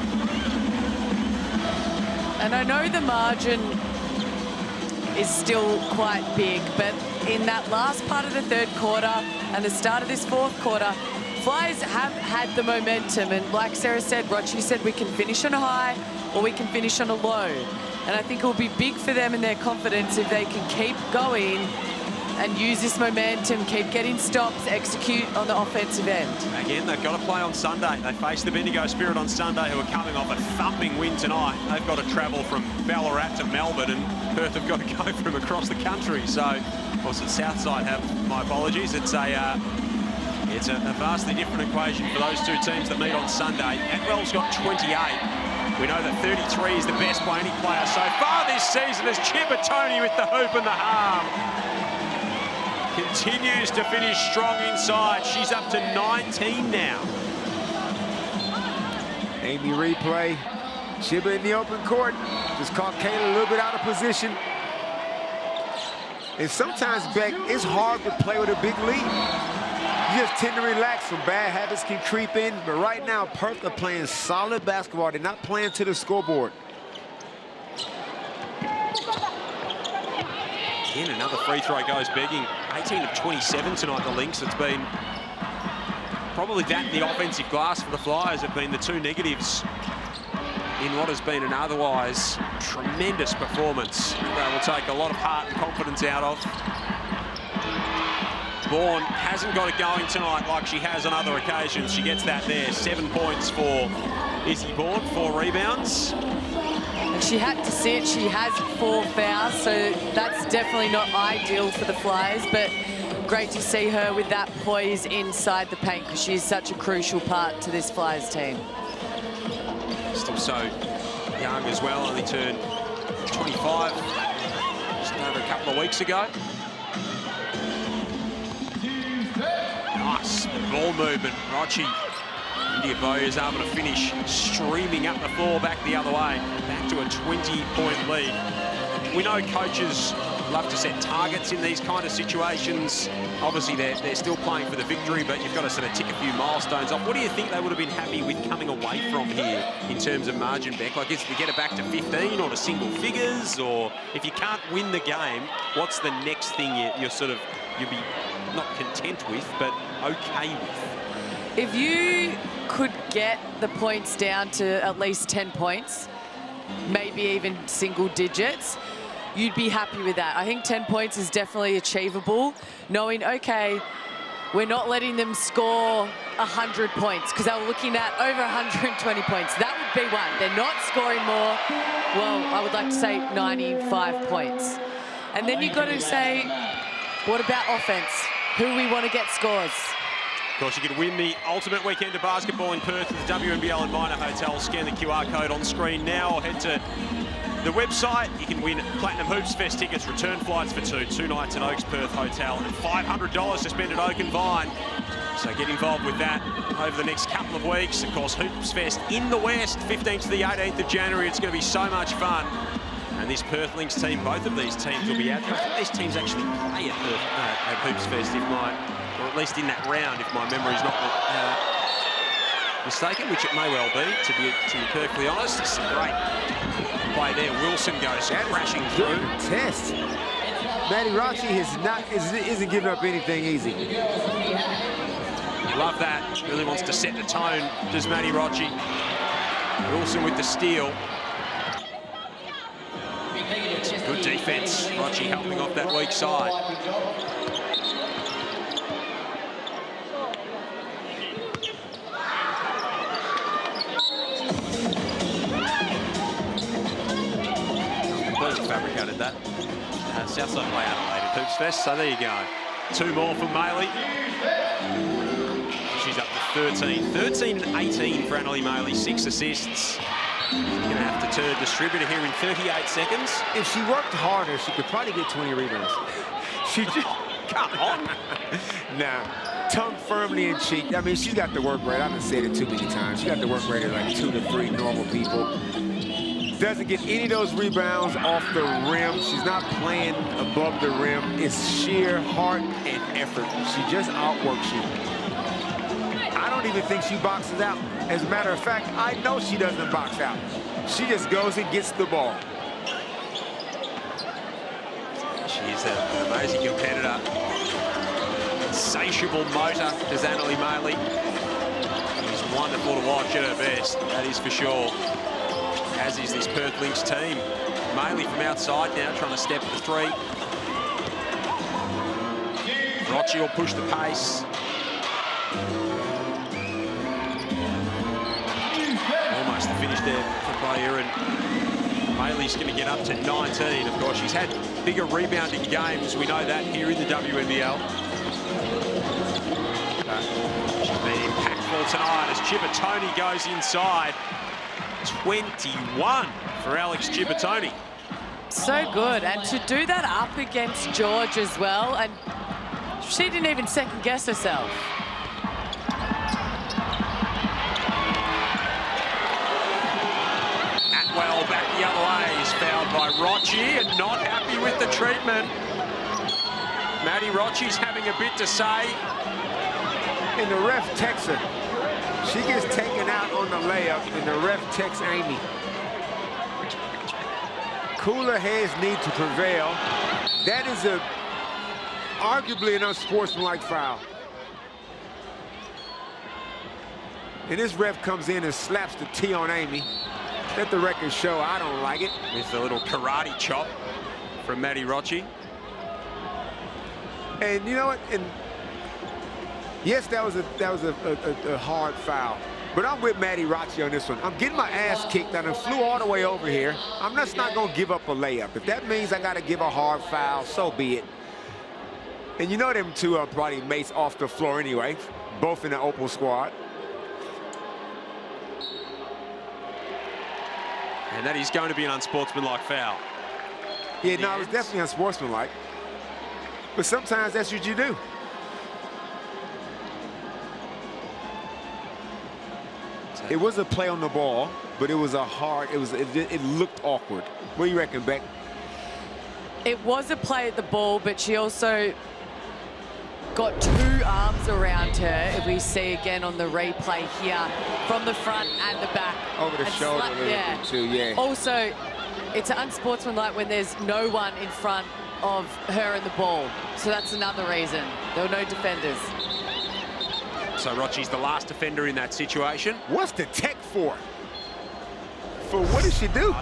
And I know the margin is still quite big, but in that last part of the third quarter and the start of this fourth quarter, Flyers have had the momentum. And like Sarah said, Rocci said, we can finish on a high or we can finish on a low. And I think it will be big for them and their confidence if they can keep going and use this momentum, keep getting stops, execute on the offensive end. Again, they've got to play on Sunday. They face the Bendigo Spirit on Sunday, who are coming off a thumping win tonight. They've got to travel from Ballarat to Melbourne, and Perth have got to go from across the country. So, of course, the Southside have, my apologies. It's a vastly different equation for those two teams that meet on Sunday. Atwell's got 28. We know that 33 is the best by any player so far this season as Chippertoni with the hoop and the harm. Continues to finish strong inside. She's up to 19 now. Amy replay. Chibba in the open court. Just caught Kayla a little bit out of position. And sometimes, Beck, it's hard to play with a big lead. You just tend to relax, so bad habits can creep in. But right now, Perth are playing solid basketball. They're not playing to the scoreboard. Again, another free throw goes begging. 18 of 27 tonight, the Lynx. It's been probably that and the offensive glass for the Flyers have been the two negatives in what has been an otherwise tremendous performance. They will take a lot of heart and confidence out of. Bourne hasn't got it going tonight like she has on other occasions. She gets that there. 7 points for Izzy Bourne, 4 rebounds. And she had to see it. She has 4 fouls, so that's definitely not ideal for the Flyers, but great to see her with that poise inside the paint because she's such a crucial part to this Flyers team. Still so young as well, only turned 25 just over a couple of weeks ago. Nice ball movement. Rocci India Bow is able to finish streaming up the floor back the other way. Back to a 20-point lead. We know coaches love to set targets in these kind of situations. Obviously, they're still playing for the victory, but you've got to sort of tick a few milestones off. What do you think they would have been happy with coming away from here in terms of margin, Beck? Like, is it to get it back to 15 or to single figures? Or if you can't win the game, what's the next thing you'll be not content with, but okay with? If you could get the points down to at least 10 points, maybe even single digits, you'd be happy with that. I think 10 points is definitely achievable, knowing, okay, we're not letting them score 100 points, because they were looking at over 120 points. That would be one. They're not scoring more, well, I would like to say 95 points. And then you've got to say, what about offense? Who we want to get scores? Of course, you can win the ultimate weekend of basketball in Perth at the WNBL and Minor Hotel. Scan the QR code on screen now, or head to the website. You can win Platinum Hoops Fest tickets, return flights for two nights at Oaks Perth Hotel, and $500 to spend at Oak and Vine. So get involved with that over the next couple of weeks. Of course, Hoops Fest in the West, 15th to the 18th of January. It's going to be so much fun. And this Perth Lynx team, both of these teams will be out there. I think these teams actually play at Hoops Fest, or at least in that round, if my memory's not mistaken, which it may well be, to be perfectly honest. It's a great play there. Wilson goes crashing through. Test. Maddie Rocci isn't giving up anything easy. Love that. Really wants to set the tone, does Maddie Rocci. Wilson with the steal. Good defense. Rocci helping off that weak side. Completely fabricated that. Southside play Adelaide at Hoops Fest, so there you go. Two more for Maley. She's up to 13. 13 and 18 for Annalie Maley, 6 assists. She's going to have to turn distributor here in 38 seconds. If she worked harder, she could probably get 20 rebounds. She just... Come on. Nah. Tongue firmly in cheek. I mean, she's got the work rate. I've said it too many times. She got the work rate of like 2 to 3 normal people. Doesn't get any of those rebounds off the rim. She's not playing above the rim. It's sheer heart and effort. She just outworks you. I don't even think she boxes out. As a matter of fact, I know she doesn't box out. She just goes and gets the ball. She's an amazing competitor. Insatiable motor, does Annalie Maley. She's wonderful to watch at her best, that is for sure. As is this Perth Lynx team. Maley from outside now, trying to step the three. Rocci will push the pace. Almost the finish there for player, and Maley's going to get up to 19. Of course, she's had bigger rebounding games. We know that here in the WNBL. She's been impactful tonight as Cipollone goes inside. 21 for Alex Cipollone. So good, and to do that up against George as well, and she didn't even second guess herself. Atwell back the other way is fouled by Rocci, and not happy with the treatment. Maddie Rocci's having a bit to say. And the ref texts her. She gets taken out on the layup, and the ref texts Amy. Cooler heads need to prevail. That is arguably an unsportsmanlike foul. And this ref comes in and slaps the T on Amy. Let the record show I don't like it. With a little karate chop from Maddie Rocci. And you know what? And yes, that was a hard foul. But I'm with Maddie Rocci on this one. I'm getting my ass kicked. I done flew all the way over here. I'm just not going to give up a layup. If that means I got to give a hard foul, so be it. And you know them two are probably mates off the floor anyway, both in the Opal squad. And that is going to be an unsportsmanlike foul. Yeah, no, it was definitely unsportsmanlike. But sometimes that's what you do. It was a play on the ball, but it was a hard, it looked awkward. What do you reckon, Beck? It was a play at the ball, but she also got 2 arms around her, if we see again on the replay here, from the front and the back. Over the shoulder a little bit too, yeah. Also, it's unsportsmanlike when there's no one in front of her and the ball. So that's another reason. There were no defenders. So Rochi's the last defender in that situation. What's the tech for? For what did she do?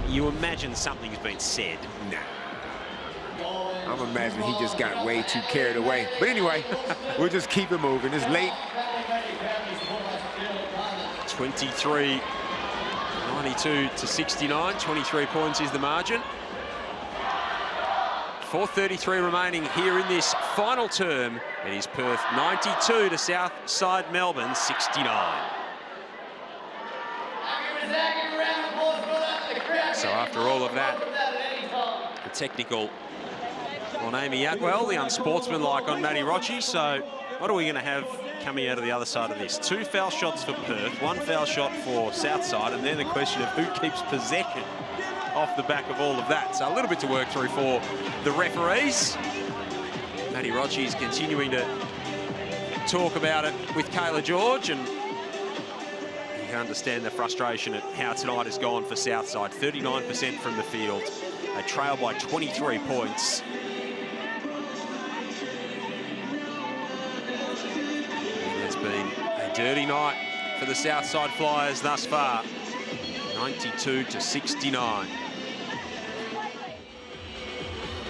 You imagine something's been said. Nah. I'm imagining he just got way too carried away. But anyway, we'll just keep it moving. It's late. 93 to 69. 23 points is the margin. 4:33 remaining here in this final term. It is Perth 92 to Southside Melbourne 69. So after all of that, the technical on Amy Atwell, the unsportsmanlike on Maddie Rochi. So what are we going to have coming out of the other side of this? 2 foul shots for Perth, 1 foul shot for Southside, and then the question of who keeps possession off the back of all of that. So a little bit to work through for the referees. Maddie Rochi is continuing to talk about it with Kayla George, and you can understand the frustration at how tonight has gone for Southside. 39% from the field. They trail by 23 points. It's been a dirty night for the Southside Flyers thus far. 92 to 69.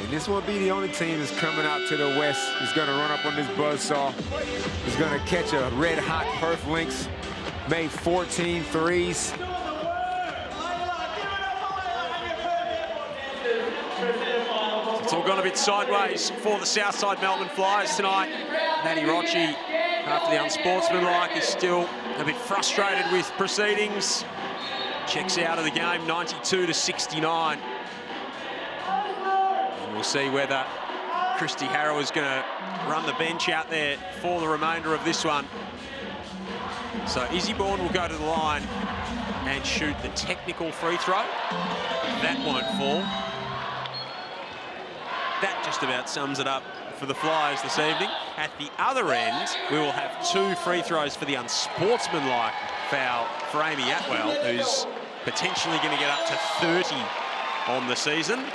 And this won't be the only team that's coming out to the west. Is going to run up on this buzzsaw. Is going to catch a red-hot Perth Lynx. Made 14 threes. It's all gone a bit sideways for the Southside Melbourne Flyers tonight. Maddie Rochi, after the unsportsmanlike, is still a bit frustrated with proceedings. Checks out of the game, 92 to 69. And we'll see whether Christy Harrow is going to run the bench out there for the remainder of this one. So Izzy Bourne will go to the line and shoot the technical free throw. That won't fall. That just about sums it up for the Flyers this evening. At the other end, we will have 2 free throws for the unsportsmanlike foul for Amy Atwell, who's potentially going to get up to 30 on the season.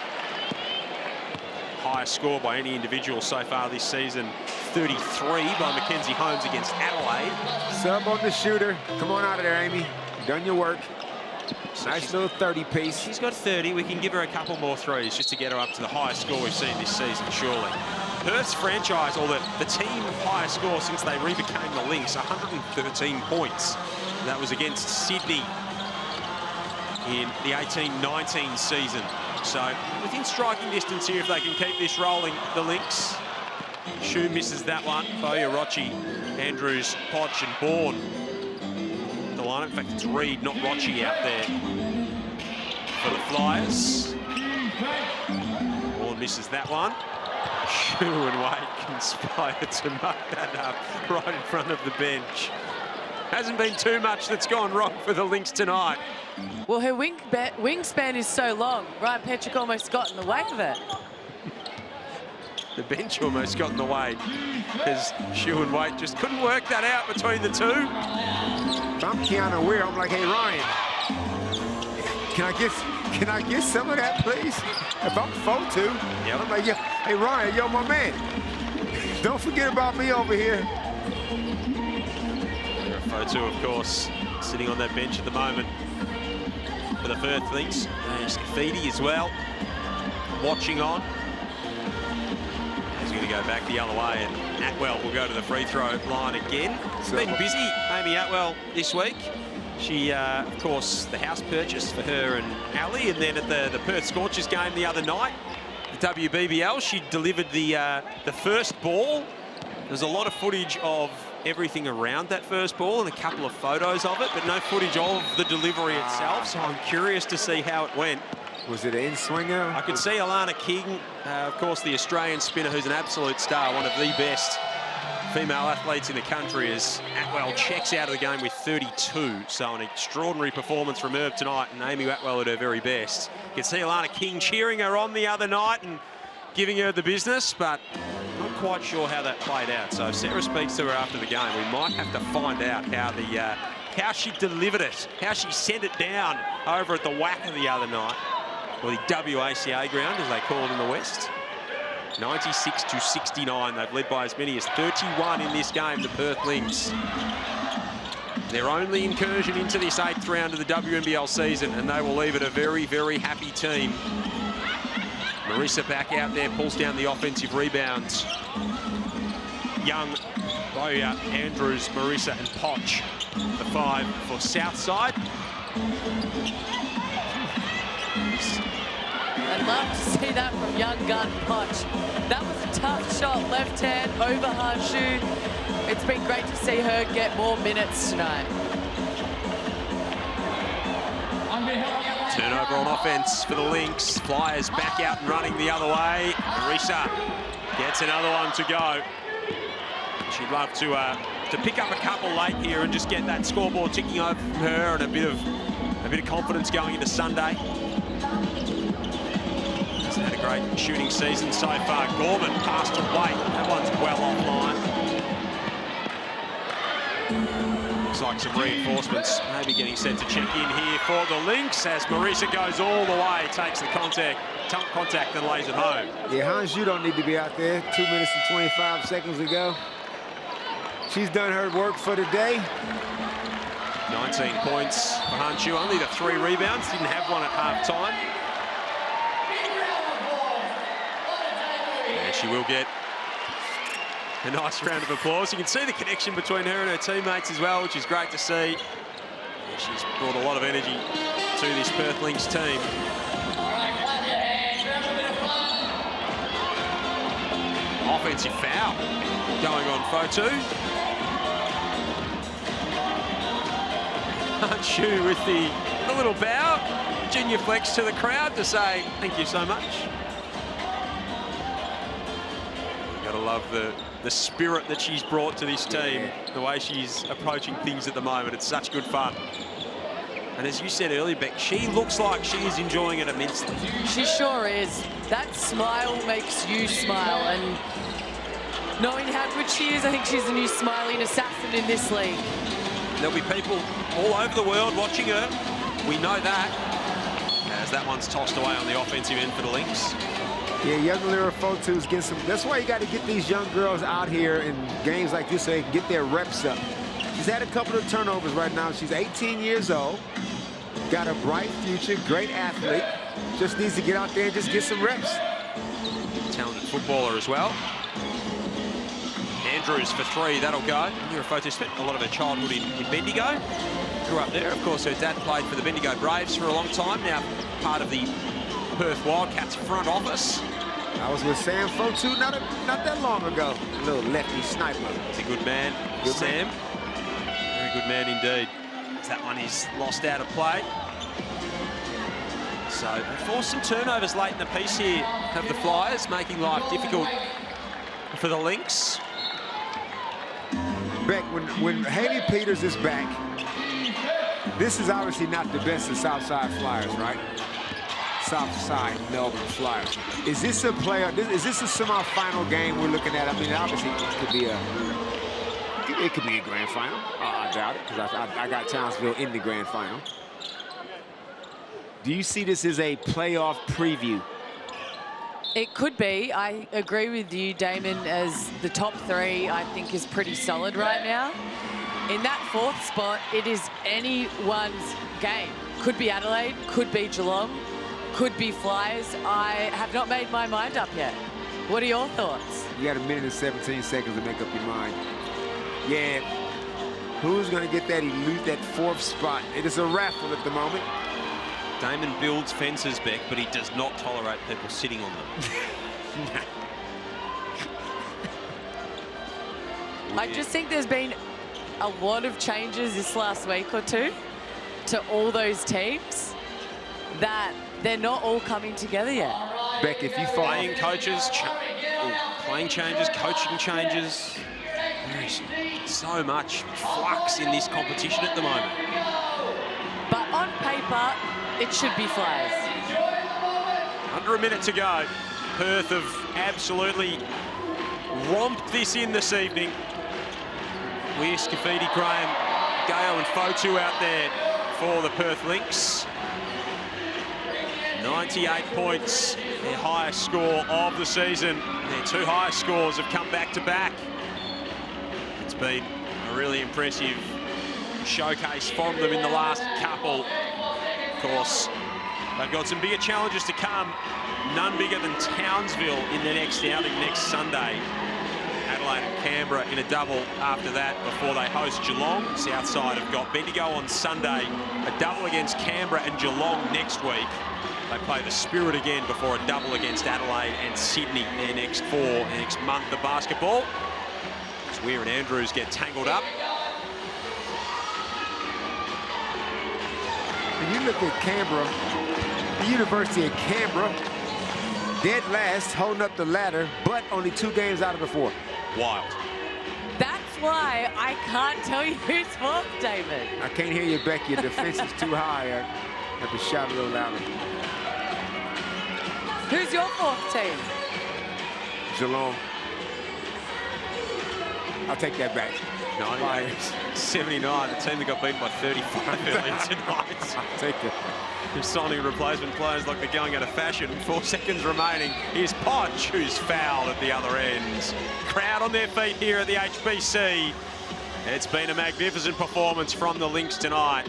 Highest score by any individual so far this season, 33 by Mackenzie Holmes against Adelaide. Sub on the shooter. Come on out of there, Amy. Done your work. So nice little 30 piece. She's got 30. We can give her a couple more threes just to get her up to the highest score we've seen this season, surely. Perth's franchise, or the team highest score since they re-became the Lynx, 113 points. That was against Sydney in the 18-19 season. So within striking distance here if they can keep this rolling, the Lynx. Shu misses that one. Boya, Rochi, Andrews, Podge and Bourne. The lineup, in fact, it's Reed, not Rochi out there for the Flyers. Bourne misses that one. Shu and Wade conspire to muck that up right in front of the bench. Hasn't been too much that's gone wrong for the Lynx tonight. Well, her wingspan is so long. Ryan Petrick almost got in the way of it. The bench almost got in the way because Shu and Wade just couldn't work that out between the two. If I'm Keanu Weir, I'm like, hey, Ryan, can I get some of that, please? If I'm 4'2", yep. I'm like, yeah, hey, Ryan, yo, my man, don't forget about me over here. Photo, of course, sitting on that bench at the moment for the Perth Lynx. There's Feedy as well, watching on. He's going to go back the other way, and Atwell will go to the free throw line again. It's been busy, Amy Atwell, this week. She, of course, the house purchase for her and Ali, and then at the Perth Scorchers game the other night, the WBBL, she delivered the first ball. There's a lot of footage of everything around that first ball and a couple of photos of it, but no footage of the delivery itself, so I'm curious to see how it went. Was it an in-swinger? I could see Alana King, of course, the Australian spinner who's an absolute star, one of the best female athletes in the country as Atwell checks out of the game with 32. So an extraordinary performance from Herb tonight, and Amy Atwell at her very best. You can see Alana King cheering her on the other night and giving her the business, but not quite sure how that played out. So if Sarah speaks to her after the game, we might have to find out how she delivered it, how she sent it down over at the Wacker the other night, or the WACA ground, as they call it in the West. 96-69. They've led by as many as 31 in this game, the Perth Lynx. Their only incursion into this 8th round of the WNBL season, and they will leave it a very, very happy team. Marissa back out there, pulls down the offensive rebounds. Young, Boya, Andrews, Marissa and Potch, the 5 for Southside. I'd love to see that from young gun Potch. That was a tough shot, left hand over Hanshu. It's been great to see her get more minutes tonight. Turnover on offense for the Lynx. Flyers back out and running the other way. Marissa gets another one to go. She'd love to pick up a couple late here and just get that scoreboard ticking over from her and a bit of confidence going into Sunday. Hasn't had a great shooting season so far. Gorman passed to White. That one's well offline. Looks like some reinforcements maybe getting set to check in here for the Lynx as Marissa goes all the way, takes the contact and lays it home. Yeah, Hanshu don't need to be out there. 2 minutes and 25 seconds ago. She's done her work for the day. 19 points for Hanshu, only the 3 rebounds, didn't have one at half-time. And she will get a nice round of applause. You can see the connection between her and her teammates as well, which is great to see. She's brought a lot of energy to this Perth Lynx team. Offensive foul going on Fotu. Hanshu with the little bow, junior flex to the crowd to say thank you so much. Gotta love the spirit that she's brought to this team, the way she's approaching things at the moment. It's such good fun. And as you said earlier, Beck, she looks like she is enjoying it immensely. She sure is. That smile makes you smile, and knowing how good she is, I think she's the new smiling assassin in this league. There'll be people all over the world watching her. We know that. As that one's tossed away on the offensive end for the Lynx. Yeah, young Lyra Fotu's getting some. That's why you got to get these young girls out here in games like this so they can get their reps up. She's had a couple of turnovers right now. She's 18 years old. Got a bright future, great athlete. Just needs to get out there and just get some reps. Talented footballer as well. Andrews for 3, that'll go. Lyra Fotu spent a lot of her childhood in Bendigo. Grew up there. Of course, her dad played for the Bendigo Braves for a long time. Now part of the Perth Wildcats front office. I was with Sam Fotu not that long ago. A little lefty sniper. He's a good man, good Sam. Man. Very good man indeed. That one is lost out of play. So they forced some turnovers late in the piece here of the Flyers, making life difficult for the Lynx. Beck, when Haley Peters is back, this is obviously not the best of Southside Flyers, right? Southside Melbourne Flyers. Is this a player? Is this a semi-final game we're looking at? I mean, obviously it could be a grand final. I doubt it because I got Townsville in the grand final. Do you see this as a playoff preview? It could be. I agree with you, Damon, as the top 3 I think is pretty solid right now. In that 4th spot, it is anyone's game. Could be Adelaide, could be Geelong, could be Flyers. I have not made my mind up yet. What are your thoughts? You got 1 minute and 17 seconds to make up your mind. Yeah, who's going to get that 4th spot? It is a raffle at the moment. Damon builds fences, Beck, but he does not tolerate people sitting on them. I just think there's been a lot of changes this last week or two to all those teams that they're not all coming together yet. Beck, if you follow... Playing coaches, playing changes, coaching changes. There's so much flux in this competition at the moment. But on paper, it should be Flyers. Under a minute to go. Perth have absolutely romped this in this evening. Weir, Scafidi, Graham, Gale and Fotu out there for the Perth Lynx. 98 points, their highest score of the season. Their two highest scores have come back to back. It's been a really impressive showcase from them in the last couple. Of course, they've got some bigger challenges to come. None bigger than Townsville in the next outing next Sunday. Adelaide and Canberra in a double after that before they host Geelong. Southside have got Bendigo on Sunday, a double against Canberra and Geelong next week. They play the Spirit again before a double against Adelaide and Sydney their next month of basketball. As Weir and Andrews get tangled up. When you look at Canberra, the University of Canberra, dead last, holding up the ladder, but only 2 games out of the 4. Wild. That's why I can't tell you who's fourth, David. I can't hear you, Becky. Your defense is too high. I have to shout a little louder. Who's your fourth team? Geelong. I'll take that back. 98-79, the team that got beaten by 35 earlier tonight. I'll take it. They're signing replacement players like they're going out of fashion. 4 seconds remaining. Here's Podge, who's fouled at the other end. Crowd on their feet here at the HBC. It's been a magnificent performance from the Lynx tonight.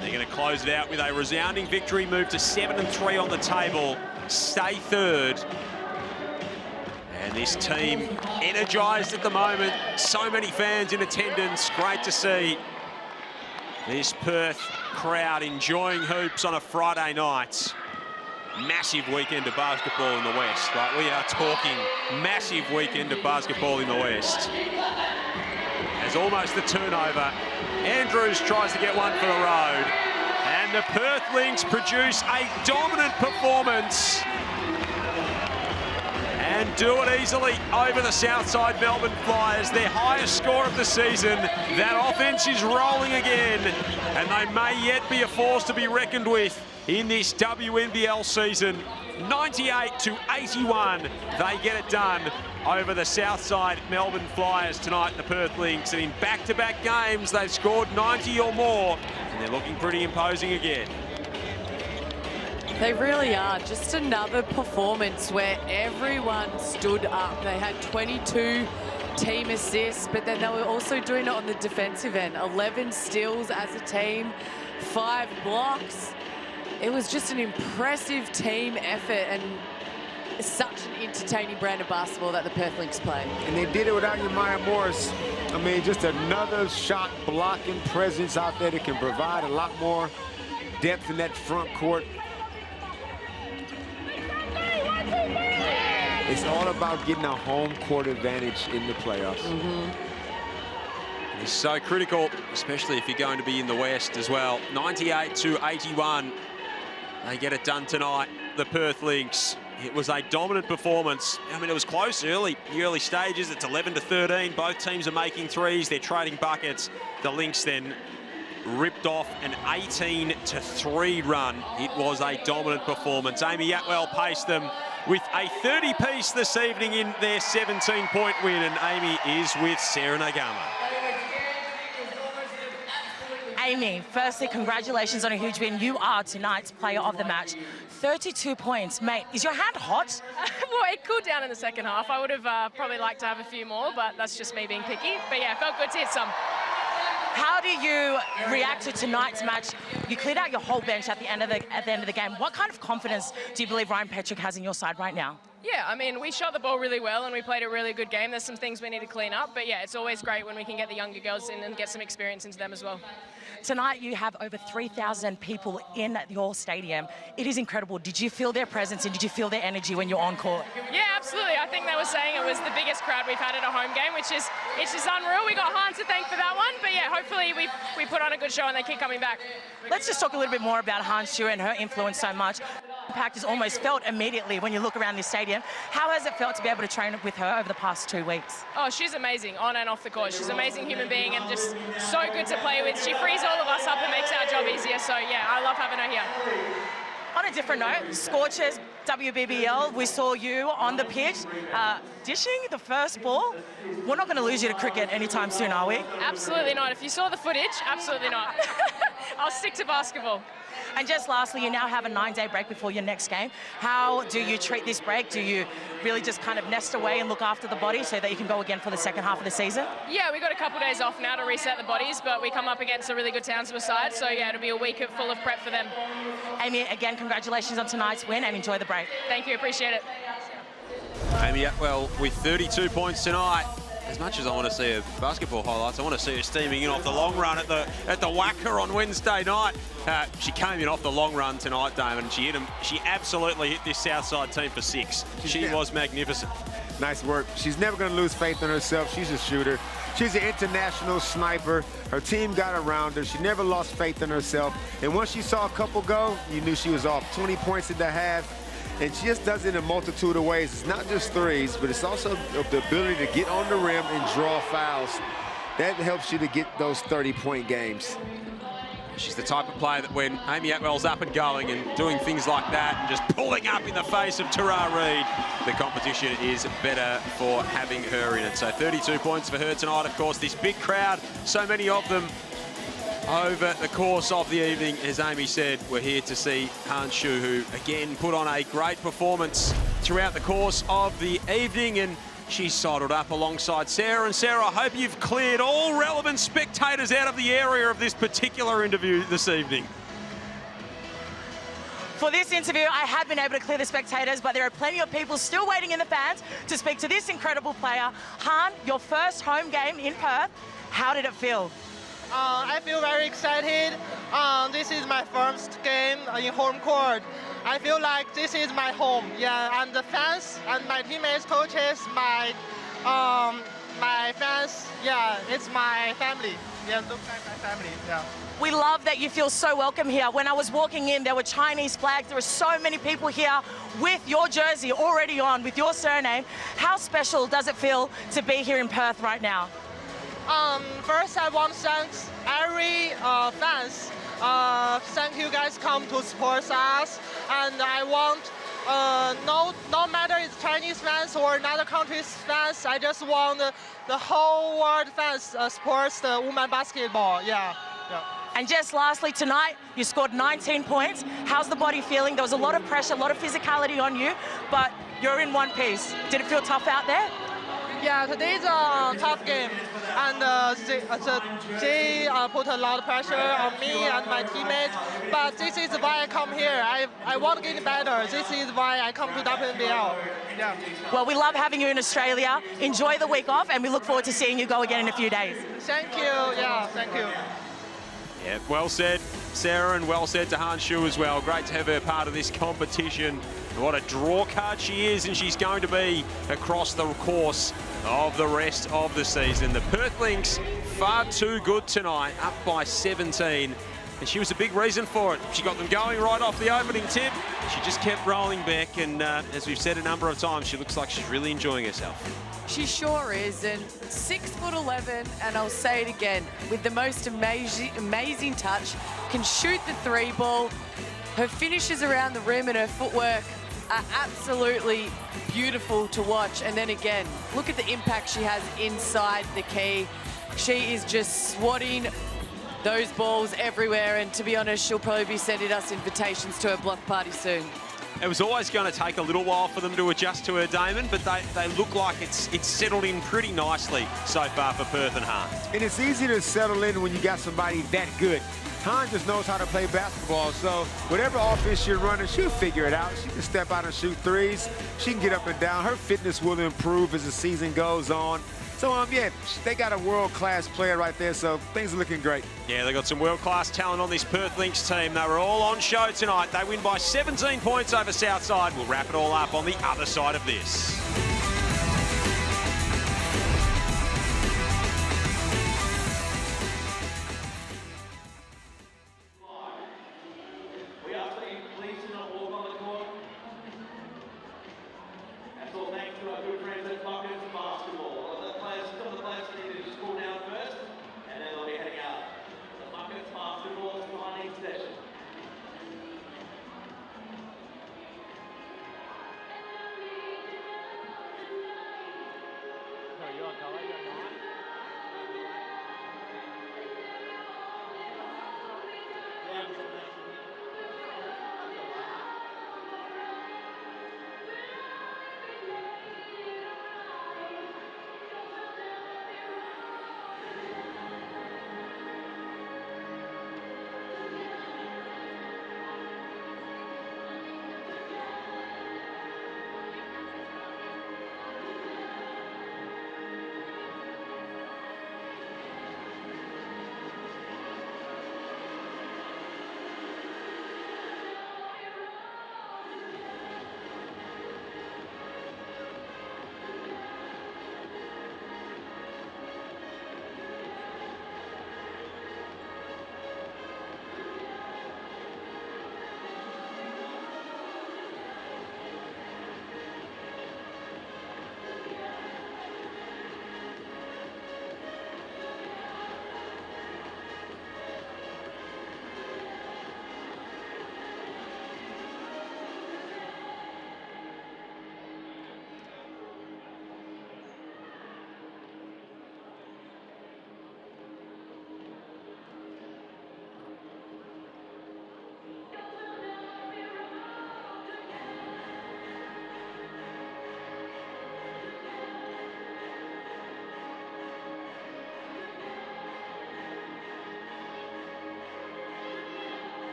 They're going to close it out with a resounding victory, move to 7-3 on the table, stay third. And this team energised at the moment. So many fans in attendance. Great to see this Perth crowd enjoying hoops on a Friday night. Massive weekend of basketball in the West. Right, we are talking massive weekend of basketball in the West. There's almost the turnover. Andrews tries to get one for the road. And the Perth Lynx produce a dominant performance. And do it easily over the Southside Melbourne Flyers, their highest score of the season. That offense is rolling again, and they may yet be a force to be reckoned with in this WNBL season. 98-81, they get it done over the Southside Melbourne Flyers tonight, the Perth Lynx. And in back-to-back games, they've scored 90 or more, and they're looking pretty imposing again. They really are. Just another performance where everyone stood up. They had 22 team assists, but then they were also doing it on the defensive end. 11 steals as a team, 5 blocks. It was just an impressive team effort and such an entertaining brand of basketball that the Perth Lynx play. And they did it without Maya Morris. I mean, just another shot blocking presence out there that can provide a lot more depth in that front court. It's all about getting a home court advantage in the playoffs. It's so critical, especially if you're going to be in the West as well. 98-81. They get it done tonight, the Perth Lynx. It was a dominant performance. I mean, it was close early, the early stages. It's 11-13. Both teams are making threes. They're trading buckets. The Lynx then ripped off an 18-3 run. It was a dominant performance. Amy Atwell paced them with a 30-piece this evening in their 17-point win, and Amy is with Sarah Nagama. Amy, firstly, congratulations on a huge win. You are tonight's player of the match. 32 points. Mate, is your hand hot? Well, it cooled down in the second half. I would have probably liked to have a few more, but that's just me being picky. But yeah, felt good to hit some. How do you react to tonight's match? You cleared out your whole bench at the end of the game. What kind of confidence do you believe Ryan Petrick has in your side right now? Yeah, I mean, we shot the ball really well and we played a really good game. There's some things we need to clean up, but yeah, it's always great when we can get the younger girls in and get some experience into them as well. Tonight you have over 3,000 people in your stadium. It is incredible. Did you feel their presence and did you feel their energy when you're on court? Yeah, Absolutely. I think they were saying it was the biggest crowd we've had at a home game, which is unreal. We got Han to thank for that one. But yeah, hopefully we put on a good show and they keep coming back. Let's just talk a little bit more about Han Shu and her influence so much. Impact is almost felt immediately when you look around this stadium. How has it felt to be able to train with her over the past 2 weeks? Oh, she's amazing on and off the court. She's an amazing human being and just so good to play with. She frees all of us up and makes our job easier. So yeah, I love having her here. On a different note, Scorchers, WBBL, we saw you on the pitch dishing the first ball. We're not going to lose you to cricket anytime soon, are we? Absolutely not. If you saw the footage, absolutely not. I'll stick to basketball. And just lastly, you now have a 9-day break before your next game. How do you treat this break? Do you really just kind of nest away and look after the body so that you can go again for the second half of the season? Yeah, we got a couple of days off now to reset the bodies, but we come up against a really good Townsville side, so yeah, it'll be a week full of prep for them. Amy, again, congratulations on tonight's win and enjoy the break. Thank you, appreciate it. Amy Atwell with 32 points tonight. As much as I want to see her basketball highlights, I want to see her steaming in off the long run at the Wacker on Wednesday night. She came in off the long run tonight, Damon, and she hit him. She absolutely hit this Southside team for 6. She was magnificent. Nice work. She's never going to lose faith in herself. She's a shooter. She's an international sniper. Her team got around her. She never lost faith in herself. And once you saw a couple go, you knew she was off. 20 points at the half. And she just does it in a multitude of ways. It's not just threes, but it's also the ability to get on the rim and draw fouls. That helps you to get those 30-point games. She's the type of player that when Amy Atwell's up and going and doing things like that and just pulling up in the face of Rd8, the competition is better for having her in it. So 32 points for her tonight. Of course, this big crowd, so many of them over the course of the evening. As Amy said, we're here to see Han Shu, who again put on a great performance throughout the course of the evening, and she's sidled up alongside Sarah. And Sarah, I hope you've cleared all relevant spectators out of the area of this particular interview this evening. For this interview, I have been able to clear the spectators, but there are plenty of people still waiting in the fans to speak to this incredible player. Han, your first home game in Perth, how did it feel? I feel very excited. This is my first game in home court. I feel like this is my home. Yeah, and the fans and my teammates, coaches, my fans. Yeah, it's my family. Yeah, look like my family. Yeah. We love that you feel so welcome here. When I was walking in, there were Chinese flags. There were so many people here with your jersey already on, with your surname. How special does it feel to be here in Perth right now? First, I want to thank every fans. Thank you guys come to support us, and I want no matter it's Chinese fans or another country's fans, I just want the whole world fans supports the women basketball. Yeah. And just lastly, tonight you scored 19 points. How's the body feeling? There was a lot of pressure, a lot of physicality on you, but you're in one piece. Did it feel tough out there? Yeah, today's a tough game, and they put a lot of pressure on me and my teammates, but this is why I come here. I want to get better. This is why I come to WNBL. Yeah. Well, we love having you in Australia. Enjoy the week off, and we look forward to seeing you go again in a few days. Thank you. Yeah, thank you. Yeah, well said, Sarah, and well said to Han Shu as well. Great to have her part of this competition. What a draw card she is, and she's going to be across the course of the rest of the season. The Perth Lynx, far too good tonight, up by 17, and she was a big reason for it. She got them going right off the opening tip. She just kept rolling back, and as we've said a number of times, she looks like she's really enjoying herself. She sure is, and 6'11", and I'll say it again, with the most amazing touch, can shoot the 3-ball. Her finishes around the rim and her footwork are absolutely beautiful to watch. And then again, look at the impact she has inside the key. She is just swatting those balls everywhere, and to be honest, she'll probably be sending us invitations to her block party soon. It was always going to take a little while for them to adjust to her, Damon, but they look like it's settled in pretty nicely so far for Perth and Han. And it's easy to settle in when you got somebody that good. Hahn just knows how to play basketball, so whatever offense you're running, she'll figure it out. She can step out and shoot threes. She can get up and down. Her fitness will improve as the season goes on. So, yeah, they got a world-class player right there, so things are looking great. Yeah, they got some world-class talent on this Perth Lynx team. They were all on show tonight. They win by 17 points over Southside. We'll wrap it all up on the other side of this.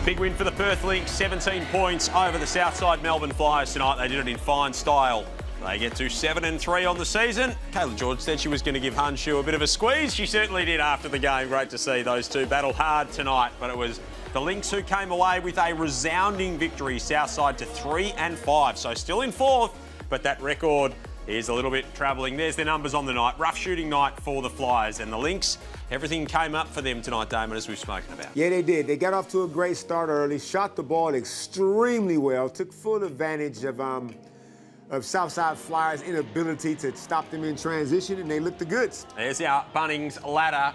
Big win for the Perth Lynx, 17 points over the Southside Melbourne Flyers tonight. They did it in fine style. They get to 7-3 on the season. Kayla George said she was going to give Hanshu a bit of a squeeze. She certainly did after the game. Great to see those two battle hard tonight. But it was the Lynx who came away with a resounding victory. Southside to 3-5. So still in fourth, but that record is a little bit travelling. There's their numbers on the night. Rough shooting night for the Flyers. And the Lynx, everything came up for them tonight, Damon, as we've spoken about. Yeah, they did. They got off to a great start early, shot the ball extremely well, took full advantage of Southside Flyers' inability to stop them in transition, and they looked the goods. There's our Bunnings ladder.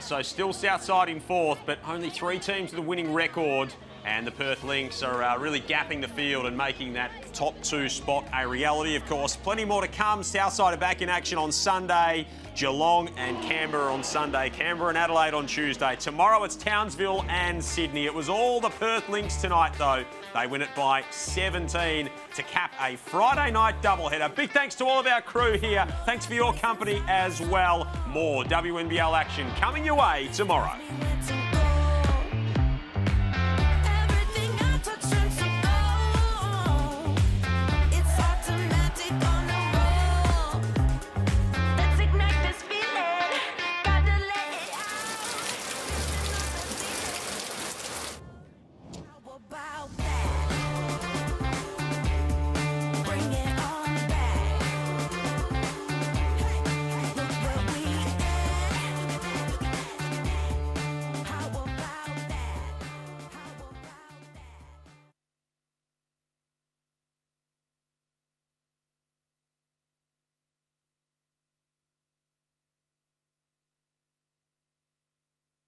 So still Southside in fourth, but only 3 teams with a winning record. And the Perth Lynx are really gapping the field and making that top 2 spot a reality, of course. Plenty more to come. Southside are back in action on Sunday. Geelong and Canberra on Sunday. Canberra and Adelaide on Tuesday. Tomorrow it's Townsville and Sydney. It was all the Perth Lynx tonight, though. They win it by 17 to cap a Friday night doubleheader. Big thanks to all of our crew here. Thanks for your company as well. More WNBL action coming your way tomorrow.